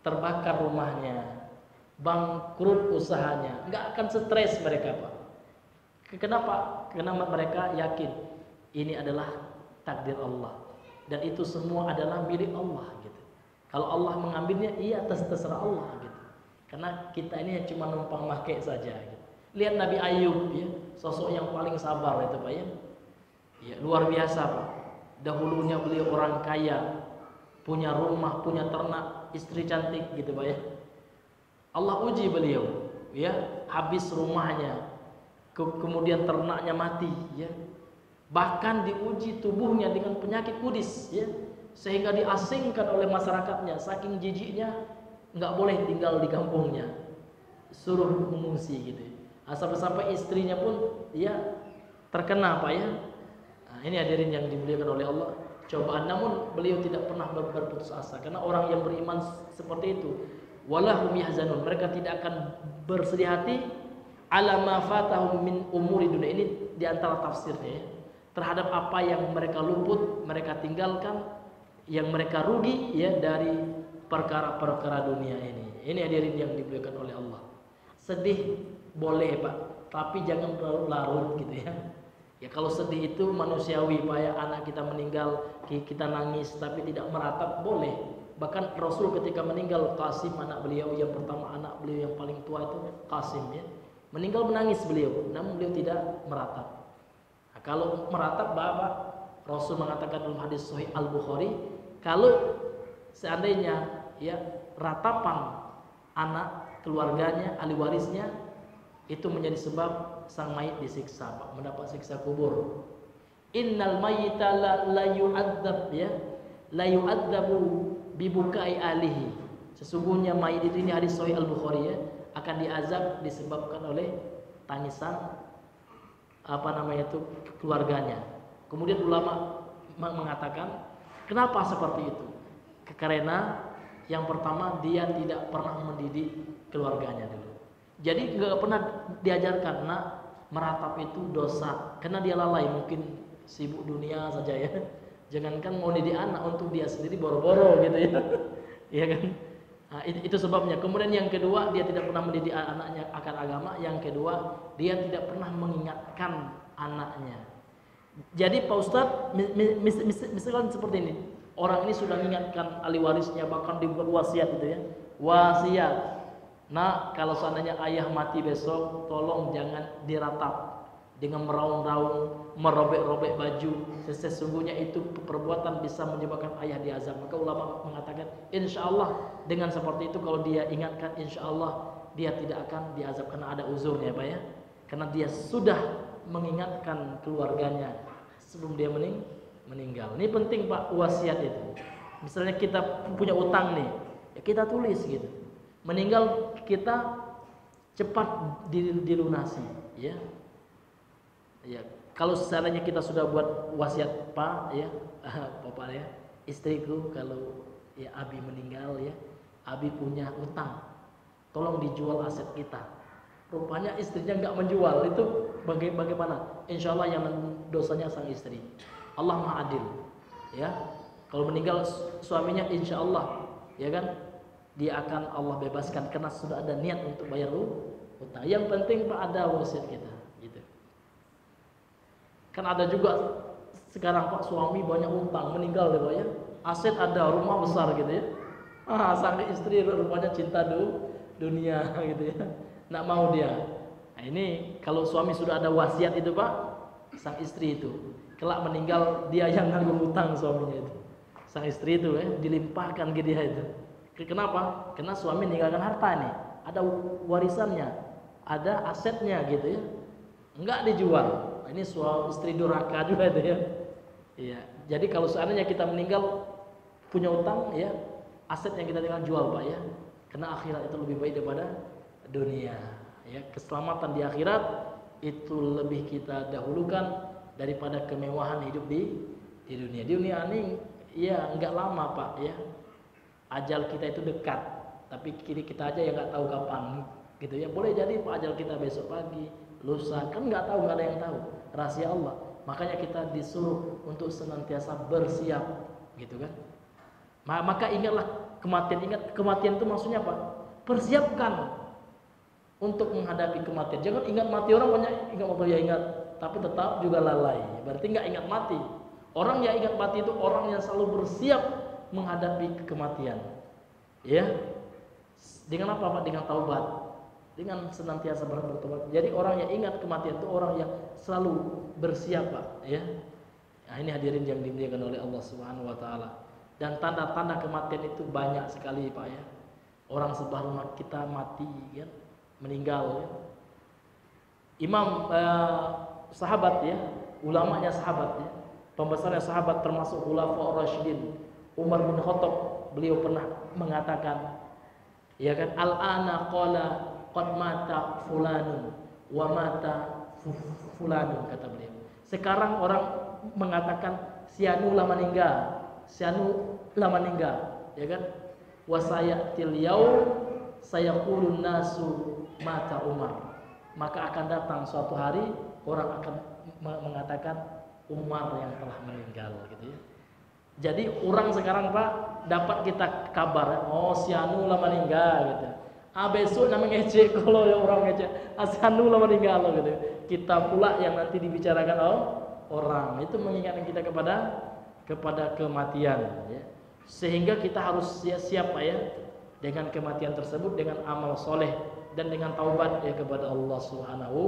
terbakar rumahnya, bangkrut usahanya, nggak akan stres mereka, Pak. Kenapa? Karena mereka yakin ini adalah takdir Allah dan itu semua adalah milik Allah gitu. Kalau Allah mengambilnya, iya, terserah Allah gitu. Karena kita ini cuma numpang pakai saja gitu. Lihat Nabi Ayub, ya, sosok yang paling sabar itu, Pak, ya. Ya, luar biasa, Pak. Dahulunya beliau orang kaya, punya rumah, punya ternak, istri cantik gitu, Pak, ya. Allah uji beliau, ya, habis rumahnya, kemudian ternaknya mati, ya. Bahkan diuji tubuhnya dengan penyakit kudis, ya, sehingga diasingkan oleh masyarakatnya, saking jijiknya nggak boleh tinggal di kampungnya, suruh mengungsi gitu. Sampai-sampai istrinya pun, ya, terkena, Pak, ya. Nah, ini hadirin yang dimuliakan oleh Allah, cobaan, namun beliau tidak pernah berputus asa karena orang yang beriman seperti itu. Walahum yahzanun, mereka tidak akan bersedih hati ala ma fatahum min umuri dunia. Ini diantara tafsirnya, ya, terhadap apa yang mereka luput, mereka tinggalkan, yang mereka rugi, ya, dari perkara-perkara dunia ini. Ini hadirin yang dimuliakan oleh Allah. Sedih boleh, Pak, tapi jangan larut gitu ya. Ya, kalau sedih itu manusiawi, Pak, ya, anak kita meninggal, kita nangis tapi tidak meratap, boleh. Bahkan Rasul ketika meninggal, Qasim anak beliau yang pertama, anak beliau yang paling tua itu Qasim, ya, meninggal menangis beliau, namun beliau tidak meratap. Nah, kalau meratap, Bapak, Rasul mengatakan dalam hadis Sahih Al-Bukhari, kalau seandainya, ya, ratapan anak keluarganya, ahli warisnya itu menjadi sebab sang mayit disiksa, Pak, mendapat siksa kubur. Innal mayyita la yu'adzab, ya, la yu'adzabu bibukai alihi. Sesungguhnya mayit itu, ini hadis Sahih Al-Bukhari, ya, akan diazab disebabkan oleh tangisan keluarganya. Kemudian ulama mengatakan kenapa seperti itu? Karena yang pertama, dia tidak pernah mendidik keluarganya dulu. Jadi nggak pernah diajarkan, nak, meratap itu dosa, karena dia lalai, mungkin sibuk dunia saja, ya. Jangankan mau didik anak, untuk dia sendiri boro-boro gitu, ya. Iya kan? Nah, itu sebabnya. Kemudian yang kedua, dia tidak pernah mendidik anaknya akan agama. Yang kedua, dia tidak pernah mengingatkan anaknya. Jadi Pak Ustadz, misalkan seperti ini, orang ini sudah mengingatkan ahli warisnya, bahkan dibuat wasiat itu, ya, wasiat. Nah, kalau seandainya ayah mati besok, tolong jangan diratap dengan meraung-raung, merobek-robek baju. Sesungguhnya itu perbuatan bisa menyebabkan ayah diazab. Maka ulama mengatakan, insya Allah dengan seperti itu, kalau dia ingatkan, insya Allah dia tidak akan diazab karena ada uzurnya, Pak, ya. Karena dia sudah mengingatkan keluarganya sebelum dia meninggal. Ini penting, Pak, wasiat itu. Misalnya kita punya utang nih, ya kita tulis gitu. Meninggal kita cepat dilunasi, ya. Ya, kalau seandainya kita sudah buat wasiat Pak, ya, Bapak ya, istriku kalau ya Abi meninggal ya, Abi punya utang, tolong dijual aset kita. Rupanya istrinya nggak menjual, itu bagaimana? Insya Allah yang dosanya sang istri. Allah Maha Adil, ya. Kalau meninggal suaminya, insya Allah, ya kan, dia akan Allah bebaskan karena sudah ada niat untuk bayar utang. Yang penting Pak ada wasiat kita, gitu. Kan ada juga sekarang Pak suami banyak utang, meninggal deh Pak ya, aset ada, rumah besar gitu ya. Sang istri rupanya cinta dunia gitu ya, nggak mau dia. Nah, ini kalau suami sudah ada wasiat itu Pak, sang istri itu kelak meninggal dia yang nanggung utang suaminya itu. Sang istri itu dilimpahkan ke dia itu. Kenapa? Karena suami meninggalkan harta nih, ada warisannya, ada asetnya gitu ya, enggak dijual. Ini suami istri durhaka juga itu ya. Iya. Jadi kalau seandainya kita meninggal punya utang ya, aset yang kita tinggal jual Pak ya, karena akhirat itu lebih baik daripada dunia. Ya, keselamatan di akhirat itu lebih kita dahulukan daripada kemewahan hidup di dunia. Di dunia ini ya enggak lama Pak ya. Ajal kita itu dekat, tapi kiri kita aja yang nggak tahu kapan, gitu ya. Boleh jadi Pak ajal kita besok pagi, lusa, kan nggak tahu, nggak ada yang tahu, rahasia Allah. Makanya kita disuruh untuk senantiasa bersiap, gitu kan. Maka ingatlah kematian. Ingat kematian itu maksudnya apa? Persiapkan untuk menghadapi kematian. Jangan ingat mati, orang banyak ingat mati, ya ingat, tapi tetap juga lalai. Berarti nggak ingat mati. Orang yang ingat mati itu orang yang selalu bersiap menghadapi kematian, ya. Dengan apa Pak? Dengan taubat, dengan senantiasa bertobat. Jadi orang yang ingat kematian itu orang yang selalu bersiap Pak, ya. Nah, ini hadirin yang dimuliakan oleh Allah Subhanahu Wa Taala. Dan tanda-tanda kematian itu banyak sekali Pak ya. Orang sebelah rumah kita mati, ya, meninggal. Ya. Imam sahabat ya, ulamanya sahabat ya, pembesarnya sahabat termasuk Khulafaur Rasyidin. Umar bin Khattab, beliau pernah mengatakan, ya kan, al-ana qala qad mata fulanun wa mata fulanun, kata beliau. Sekarang orang mengatakan si anu lah meninggal, ya kan? Wa sayatil yaum sayaqulun nasu mata Umar. Maka akan datang suatu hari orang akan mengatakan Umar yang telah meninggal, gitu ya. Jadi orang sekarang Pak dapat kita kabar, oh si anu lah meninggal gitu. Besok namanya ngecek kalau ya orang ngecek, si anu lah meninggal gitu. Kita pula yang nanti dibicarakan orang, itu mengingatkan kita kepada kematian ya. Sehingga kita harus siap Pak ya dengan kematian tersebut, dengan amal soleh dan dengan taubat ya kepada Allah Subhanahu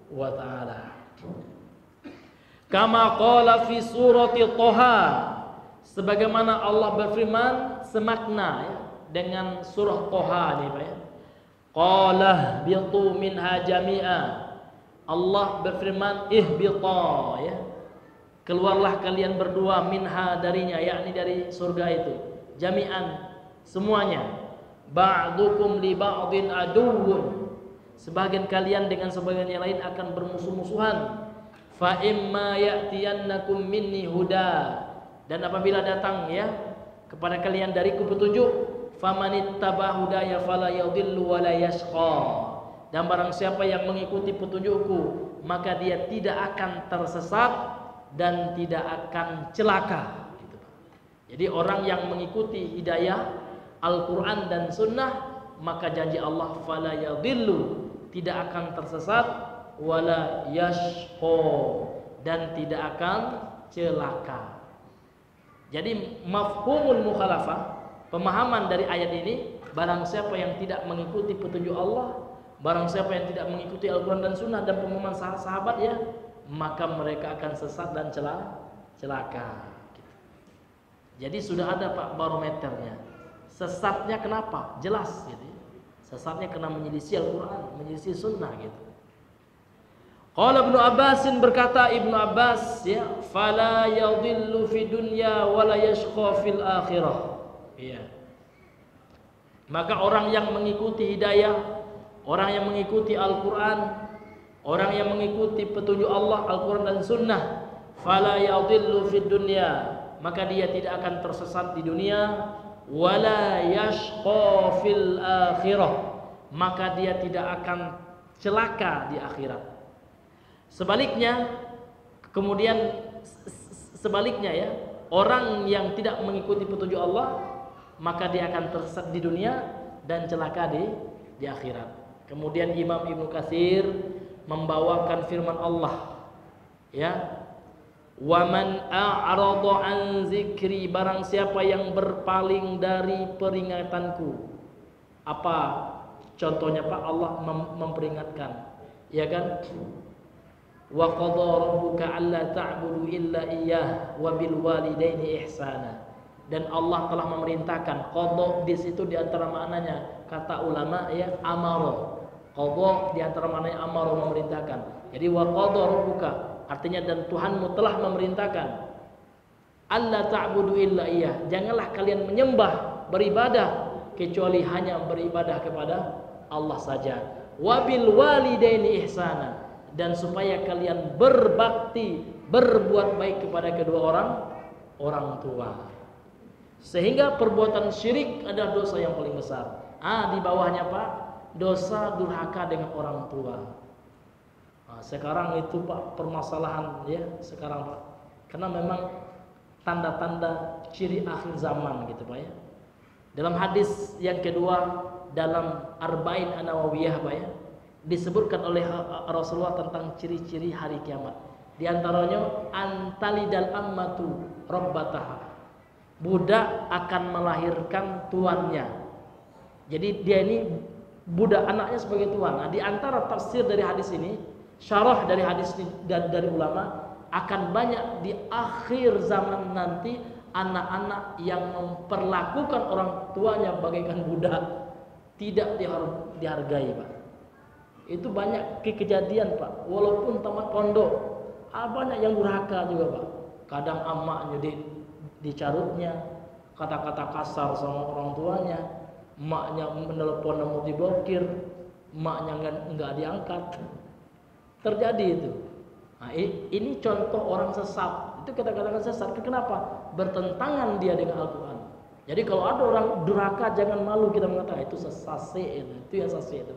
wa Ta'ala. Kama qala fi surati Thaha, sebagaimana Allah berfirman semakna ya, dengan surah Thaha nih Pak ya. Qala bitu minha jami'a. Allah berfirman ihbita ya. Keluarlah kalian berdua minha darinya, yakni dari surga itu. Jami'an, semuanya. Ba'dukum li ba'din aduwwun. Sebagian kalian dengan sebagian yang lain akan bermusuh-musuhan. Fa imma ya'tiyannakum minni huda. Dan apabila datang ya kepada kalian dariku petunjuk, famanittaba hudaya fala yadhillu wa la yashqa. Dan barang siapa yang mengikuti petunjukku, maka dia tidak akan tersesat dan tidak akan celaka, gitu. Jadi orang yang mengikuti hidayah Al-Quran dan Sunnah, maka janji Allah fala yadhillu, tidak akan tersesat, wala yashqa, dan tidak akan celaka. Jadi mafhumul mukhalafah, pemahaman dari ayat ini, barang siapa yang tidak mengikuti petunjuk Allah, barang siapa yang tidak mengikuti Al-Quran dan Sunnah dan pemahaman sahabat ya, maka mereka akan sesat dan celaka. Jadi sudah ada Pak barometernya. Sesatnya kenapa? Jelas gitu. Sesatnya kena menyelisih Al-Quran, menyelisih Sunnah gitu. Qala Ibnu Abbasin, berkata Ibnu Abbas ya, fala yadhillu fi dunya wa la yashqa fil akhirah. Iya. Maka orang yang mengikuti hidayah orang yang mengikuti Al-Quran, orang yang mengikuti petunjuk Allah, Al-Quran dan Sunnah, fala yadhillu fid dunya, maka dia tidak akan tersesat di dunia, wala yashqa fil akhirah, maka dia tidak akan celaka di akhirat. Sebaliknya, kemudian sebaliknya ya, orang yang tidak mengikuti petunjuk Allah, maka dia akan tersesat di dunia dan celaka di akhirat. Kemudian Imam Ibnu Katsir membawakan firman Allah, ya, wa man a'rada an zikri, barang siapa yang berpaling dari peringatanku. Apa contohnya Pak? Allah memperingatkan, ya kan? Wa qadha rabbuka alla ta'budu illa iyyah wa bil walidaini ihsana. Dan Allah telah memerintahkan. Qadha di situ di antara maknanya kata ulama ya amara. Qadha di antara maknanya amara, memerintahkan. Jadi wa qadha rabbuka artinya dan Tuhanmu telah memerintahkan alla ta'budu illa iyyah, janganlah kalian menyembah, beribadah kecuali hanya beribadah kepada Allah saja. Wabil walidaini ihsana, dan supaya kalian berbakti, berbuat baik kepada kedua orang tua. Sehingga perbuatan syirik adalah dosa yang paling besar. Di bawahnya Pak, dosa durhaka dengan orang tua. Sekarang itu Pak permasalahan ya sekarang Pak, karena memang tanda-tanda ciri akhir zaman gitu Pak ya. Dalam hadis yang kedua dalam Arba'in An-Nawawiyah Pak ya, disebutkan oleh Rasulullah tentang ciri-ciri hari kiamat. Di antaranya antalidal ammatu rabbataha, budak akan melahirkan tuannya. Jadi dia ini budak, anaknya sebagai tuan. Nah, di antara tafsir dari hadis ini, syarah dari hadis dan dari ulama, akan banyak di akhir zaman nanti anak-anak yang memperlakukan orang tuanya bagaikan budak, tidak dihargai Pak. Itu banyak kejadian Pak, walaupun tamat pondok, banyak yang durhaka juga Pak. Kadang emaknya dicarutnya, kata-kata kasar sama orang tuanya, emaknya menelpon nomor diblokir, emaknya enggak diangkat. Terjadi itu. Nah, ini contoh orang sesat. Itu kita katakan sesat. Kenapa? Bertentangan dia dengan Al-Quran. Jadi kalau ada orang durhaka, jangan malu kita mengatakan itu sesase itu yang sase itu.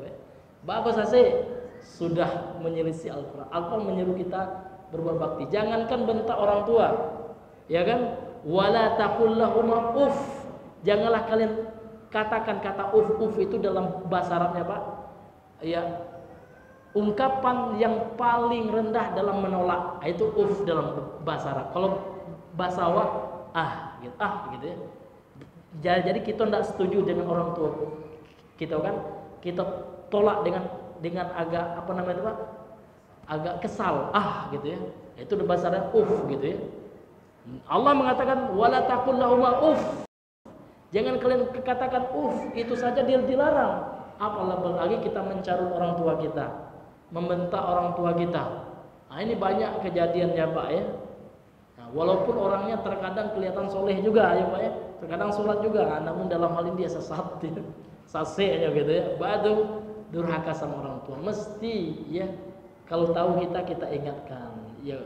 Bapak sase sudah menyelisih Al-Quran. Al-Quran menyuruh kita berbuat bakti. Jangankan bentak orang tua, ya kan? Wala taqul lahuma uff. Janganlah kalian katakan kata uff itu dalam bahasa Arabnya Pak. Ya, ungkapan yang paling rendah dalam menolak, itu uff dalam bahasa Arab. Kalau bahasa Arab gitu ya. Jadi kita tidak setuju dengan orang tua kita kan, kita tolak dengan agak apa namanya itu Pak? Agak kesal, gitu ya. Itu bahasa Arab uff gitu ya. Allah mengatakan wala taqul lahuma uff. Jangan kalian katakan uff, itu saja dia dilarang. Apalagi kita mencarut orang tua kita, membentak orang tua kita. Nah, ini banyak kejadiannya Pak ya. Nah, walaupun orangnya terkadang kelihatan soleh juga ya Pak ya, terkadang sholat juga, namun dalam hal ini dia sesat, sasenya gitu ya. Badu durhaka sama orang tua. Mesti ya, kalau tahu kita ingatkan. Ya,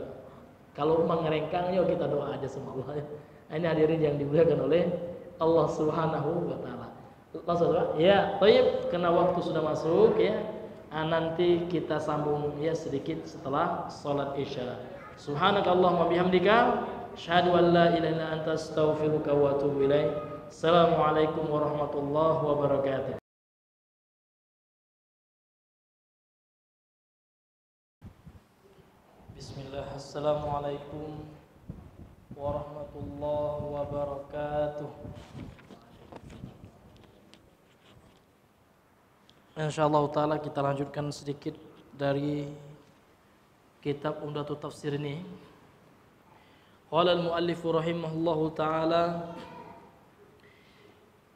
kalau mengerengkang yuk kita doa aja sama Allah ya. Nah, ini hadirin yang dimuliakan oleh Allah Subhanahu wa taala. Langsung Pak. Ya, baik, karena waktu sudah masuk ya. Nanti kita sambung ya sedikit setelah salat Isya. Subhanakallahumma bihamdika asyhadu an la ilaha illa anta astaghfiruka wa atubu ilaik. Assalamualaikum warahmatullahi wabarakatuh. Bismillah. Assalamualaikum warahmatullahi wabarakatuh. Insyaallah taala kita lanjutkan sedikit dari kitab Umdatul Tafsir ini. Qala al-muallif rahimahullahu taala,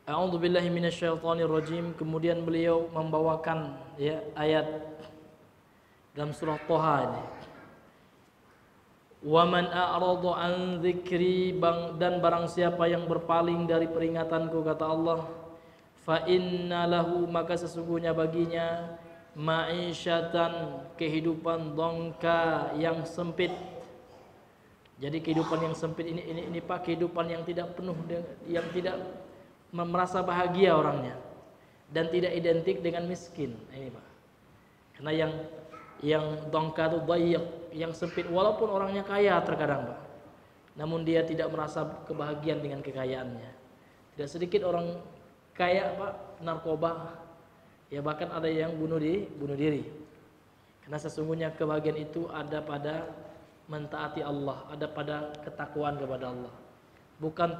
A'udzu billahi minasyaitonir rajim. Kemudian beliau membawakan ya ayat dalam surah Thaha ini. Wa man a'rada an dzikri, dan barang siapa yang berpaling dari peringatanku, kata Allah, fa inna lahu, maka sesungguhnya baginya ma'isyatan, kehidupan dongka yang sempit. Jadi kehidupan yang sempit ini Pak, kehidupan yang tidak penuh, yang tidak merasa bahagia orangnya, dan tidak identik dengan miskin ini Pak. Karena yang dongka itu dhayiq, yang sempit, walaupun orangnya kaya terkadang Pak, namun dia tidak merasa kebahagiaan dengan kekayaannya. Tidak sedikit orang kaya Pak, narkoba, ya bahkan ada yang bunuh diri. Karena sesungguhnya kebahagiaan itu ada pada mentaati Allah, ada pada ketakwaan kepada Allah, bukan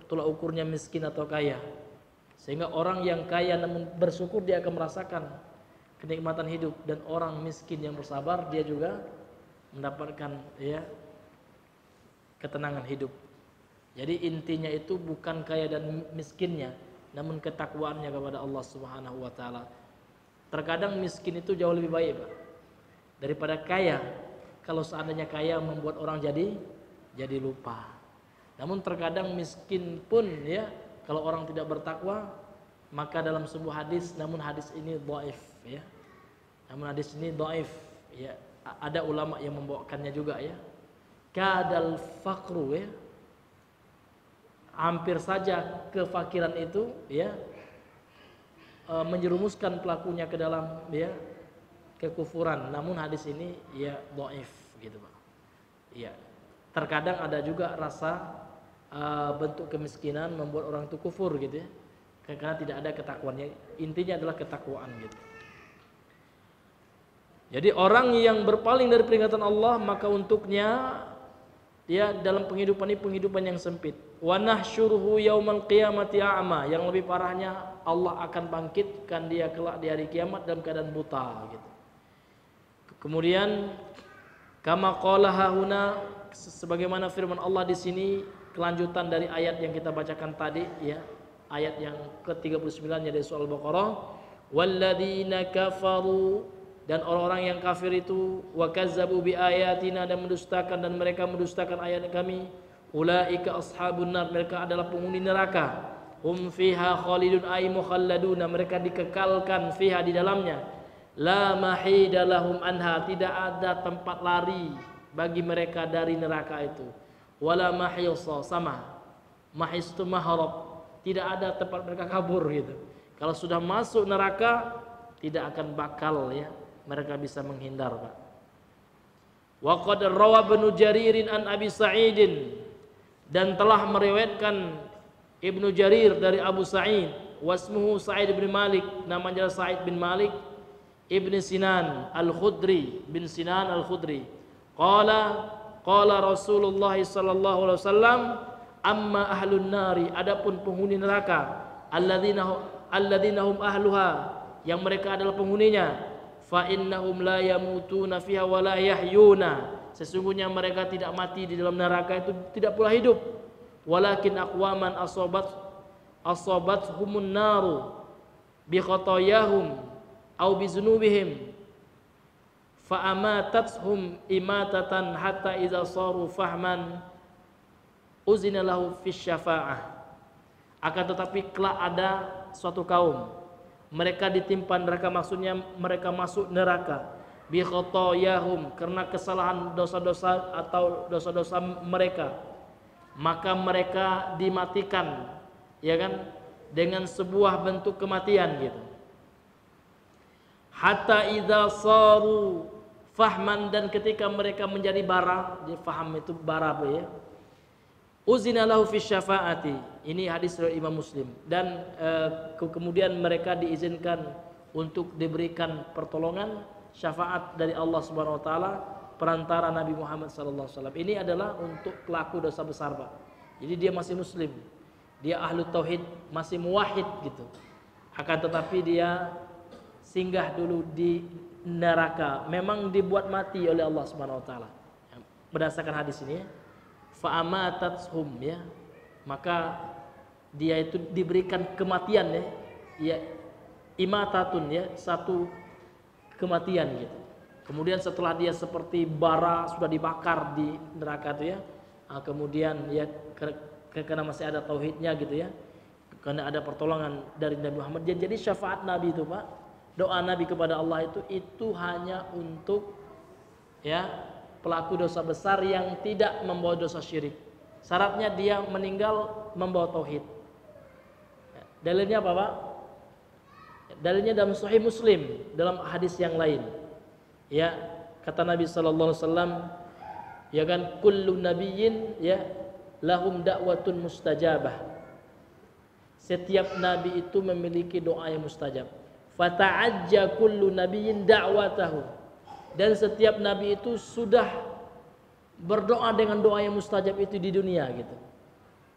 tolak ukurnya miskin atau kaya. Sehingga orang yang kaya namun bersyukur, dia akan merasakan kenikmatan hidup, dan orang miskin yang bersabar, dia juga mendapatkan ya ketenangan hidup. Jadi intinya itu bukan kaya dan miskinnya, namun ketakwaannya kepada Allah Subhanahu wa taala. Terkadang miskin itu jauh lebih baik Pak daripada kaya. Kalau seandainya kaya membuat orang jadi lupa. Namun terkadang miskin pun ya, kalau orang tidak bertakwa, maka dalam sebuah hadis, namun hadis ini dhaif ya. Namun hadis ini dhaif ya. Ada ulama yang membawakannya juga ya. Kadal faqru ya. Hampir saja kefakiran itu ya menjerumuskan pelakunya ke dalam ya kekufuran. Namun hadis ini ya dhaif gitu Pak. Ya. Terkadang ada juga rasa bentuk kemiskinan membuat orang itu kufur gitu ya. Karena tidak ada ketakwaannya. Intinya adalah ketakwaan gitu. Jadi orang yang berpaling dari peringatan Allah, maka untuknya dia dalam penghidupan ini penghidupan yang sempit. Wa nahsyuruhu yaumal qiyamati a'ma. Yang lebih parahnya, Allah akan bangkitkan dia kelak di hari kiamat dalam keadaan buta gitu. Kemudian kama qala hahuna, sebagaimana firman Allah di sini, kelanjutan dari ayat yang kita bacakan tadi ya, ayat yang ke-39 dari surah Al-Baqarah, walladzina kafaru, dan orang-orang yang kafir itu, wa kazzabu bi ayatina, dan mendustakan, dan mereka mendustakan ayat kami, ulaika ashabun nar, mereka adalah penghuni neraka, hum fiha khalidun ay mukhalladuna, mereka dikekalkan fiha di dalamnya, la mahida lahum anha, tidak ada tempat lari bagi mereka dari neraka itu, wala mahisa, sama mahis itu mahrab, tidak ada tempat mereka kabur gitu. Kalau sudah masuk neraka, tidak akan bakal ya mereka bisa menghindar Pak. Wa qad rawa Ibnu Jaririn an Abi Sa'idin, dan telah meriwayatkan Ibnu Jarir dari Abu Sa'id, wasmuhu Sa'id bin Malik, namanya Sa'id bin Malik Ibn Sinan Al-Khudri, bin Sinan Al-Khudri, qala Rasulullah sallallahu alaihi wasallam, amma ahlun nari, adapun penghuni neraka, alladzina hum ahluha, yang mereka adalah penghuninya, fa innahum la yamutuna fiha wa la yahyuna, sesungguhnya mereka tidak mati di dalam neraka itu, tidak pula hidup, walakin aqwaman asabathumun naru bi khatayahum au bi dzunubihim fa amatathum imatatan hatta idza saru fahman uzina lahu fis syafa'ah. Akan tetapi kelak ada suatu kaum, mereka ditimpa neraka, maksudnya mereka masuk neraka bi khatayahum, karena kesalahan dosa-dosa atau dosa-dosa mereka, maka mereka dimatikan ya kan, dengan sebuah bentuk kematian gitu. Hatta idza saru fahman, dan ketika mereka menjadi bara, dia faham itu bara ya, uzina lahu fi syafaati, ini hadis dari Imam Muslim, dan kemudian mereka diizinkan untuk diberikan pertolongan syafaat dari Allah Subhanahu wa taala perantara Nabi Muhammad sallallahu alaihi wasallam. Ini adalah untuk pelaku dosa besar Pak. Jadi dia masih muslim, dia ahlu tauhid, masih muwahhid gitu, akan tetapi dia singgah dulu di neraka, memang dibuat mati oleh Allah Subhanahu wa taala. Berdasarkan hadis ini, fa amatathum ya, maka dia itu diberikan kematian ya, imatatun ya, satu kematian gitu. Kemudian setelah dia seperti bara sudah dibakar di neraka itu ya, kemudian ya karena masih ada tauhidnya gitu ya, karena ada pertolongan dari Nabi Muhammad. Jadi syafaat Nabi itu Pak, doa Nabi kepada Allah itu hanya untuk ya pelaku dosa besar yang tidak membawa dosa syirik. Syaratnya dia meninggal membawa tauhid. Dalilnya apa Pak? Dalilnya dalam Sahih Muslim, dalam hadis yang lain. Ya, kata Nabi sallallahu alaihi wasallam, ya kan, kullu nabiyyin ya lahum da'watun mustajabah. Setiap nabi itu memiliki doa yang mustajab. Fata'ajja kullu nabiyyin da'watahu. Dan setiap nabi itu sudah berdoa dengan doa yang mustajab itu di dunia gitu.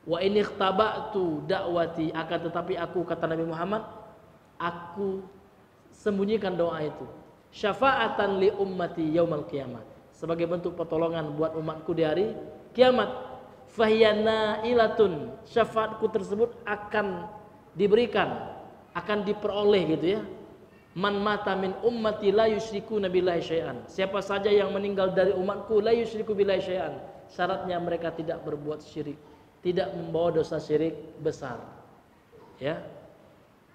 Wa in ikhtaba'tu da'wati, akan tetapi aku, kata Nabi Muhammad, aku sembunyikan doa itu. Syafa'atan li ummati yaumal qiyamah, sebagai bentuk pertolongan buat umatku di hari kiamat. Fahyana ilatun, syafaatku tersebut akan diberikan, akan diperoleh gitu ya. Man mata min ummati la yusyriku billahi syai'an, siapa saja yang meninggal dari umatku la yusyriku billahi syai'an, syaratnya mereka tidak berbuat syirik, tidak membawa dosa syirik besar. Ya,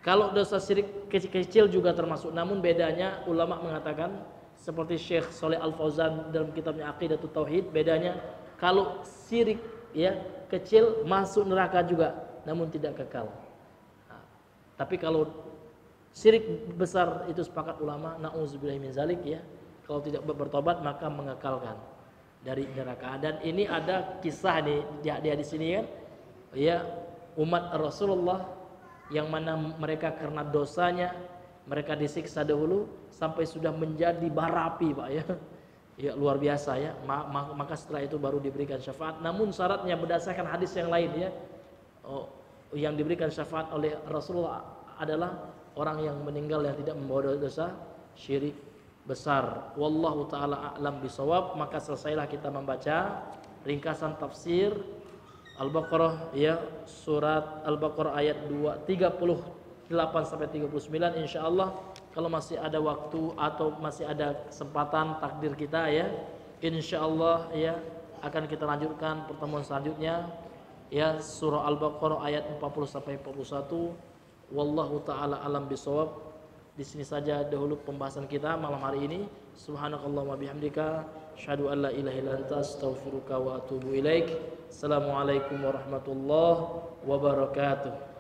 kalau dosa syirik kecil juga termasuk, namun bedanya ulama mengatakan seperti Syekh Shalih Al Fauzan dalam kitabnya Aqidatut Tauhid, bedanya kalau syirik ya kecil masuk neraka juga namun tidak kekal. Nah, tapi kalau syirik besar itu sepakat ulama nauzubillahi min zalik ya, kalau tidak bertobat maka mengekalkan dari neraka. Dan ini ada kisah nih dia di sini kan ya, umat Rasulullah yang mana mereka karena dosanya mereka disiksa dahulu sampai sudah menjadi bara api Pak ya. Ya luar biasa ya. Maka setelah itu baru diberikan syafaat. Namun syaratnya berdasarkan hadis yang lain ya. Yang diberikan syafaat oleh Rasulullah adalah orang yang meninggal yang tidak membawa dosa syirik besar. Wallahu taala a'lam bisawab. Maka selesailah kita membaca ringkasan tafsir Al-Baqarah ya, surat Al-Baqarah ayat 38 sampai 39. Insyaallah kalau masih ada waktu atau masih ada kesempatan takdir kita ya, insyaallah ya akan kita lanjutkan pertemuan selanjutnya ya, surah Al-Baqarah ayat 40 sampai 41. Wallahu taala alam bisawab. Di sini saja dahulu pembahasan kita malam hari ini. Subhanakallahumma bihamdika asyhadu an la ilaha illa anta astaghfiruka wa atubu ilaik. Assalamualaikum warahmatullahi wabarakatuh.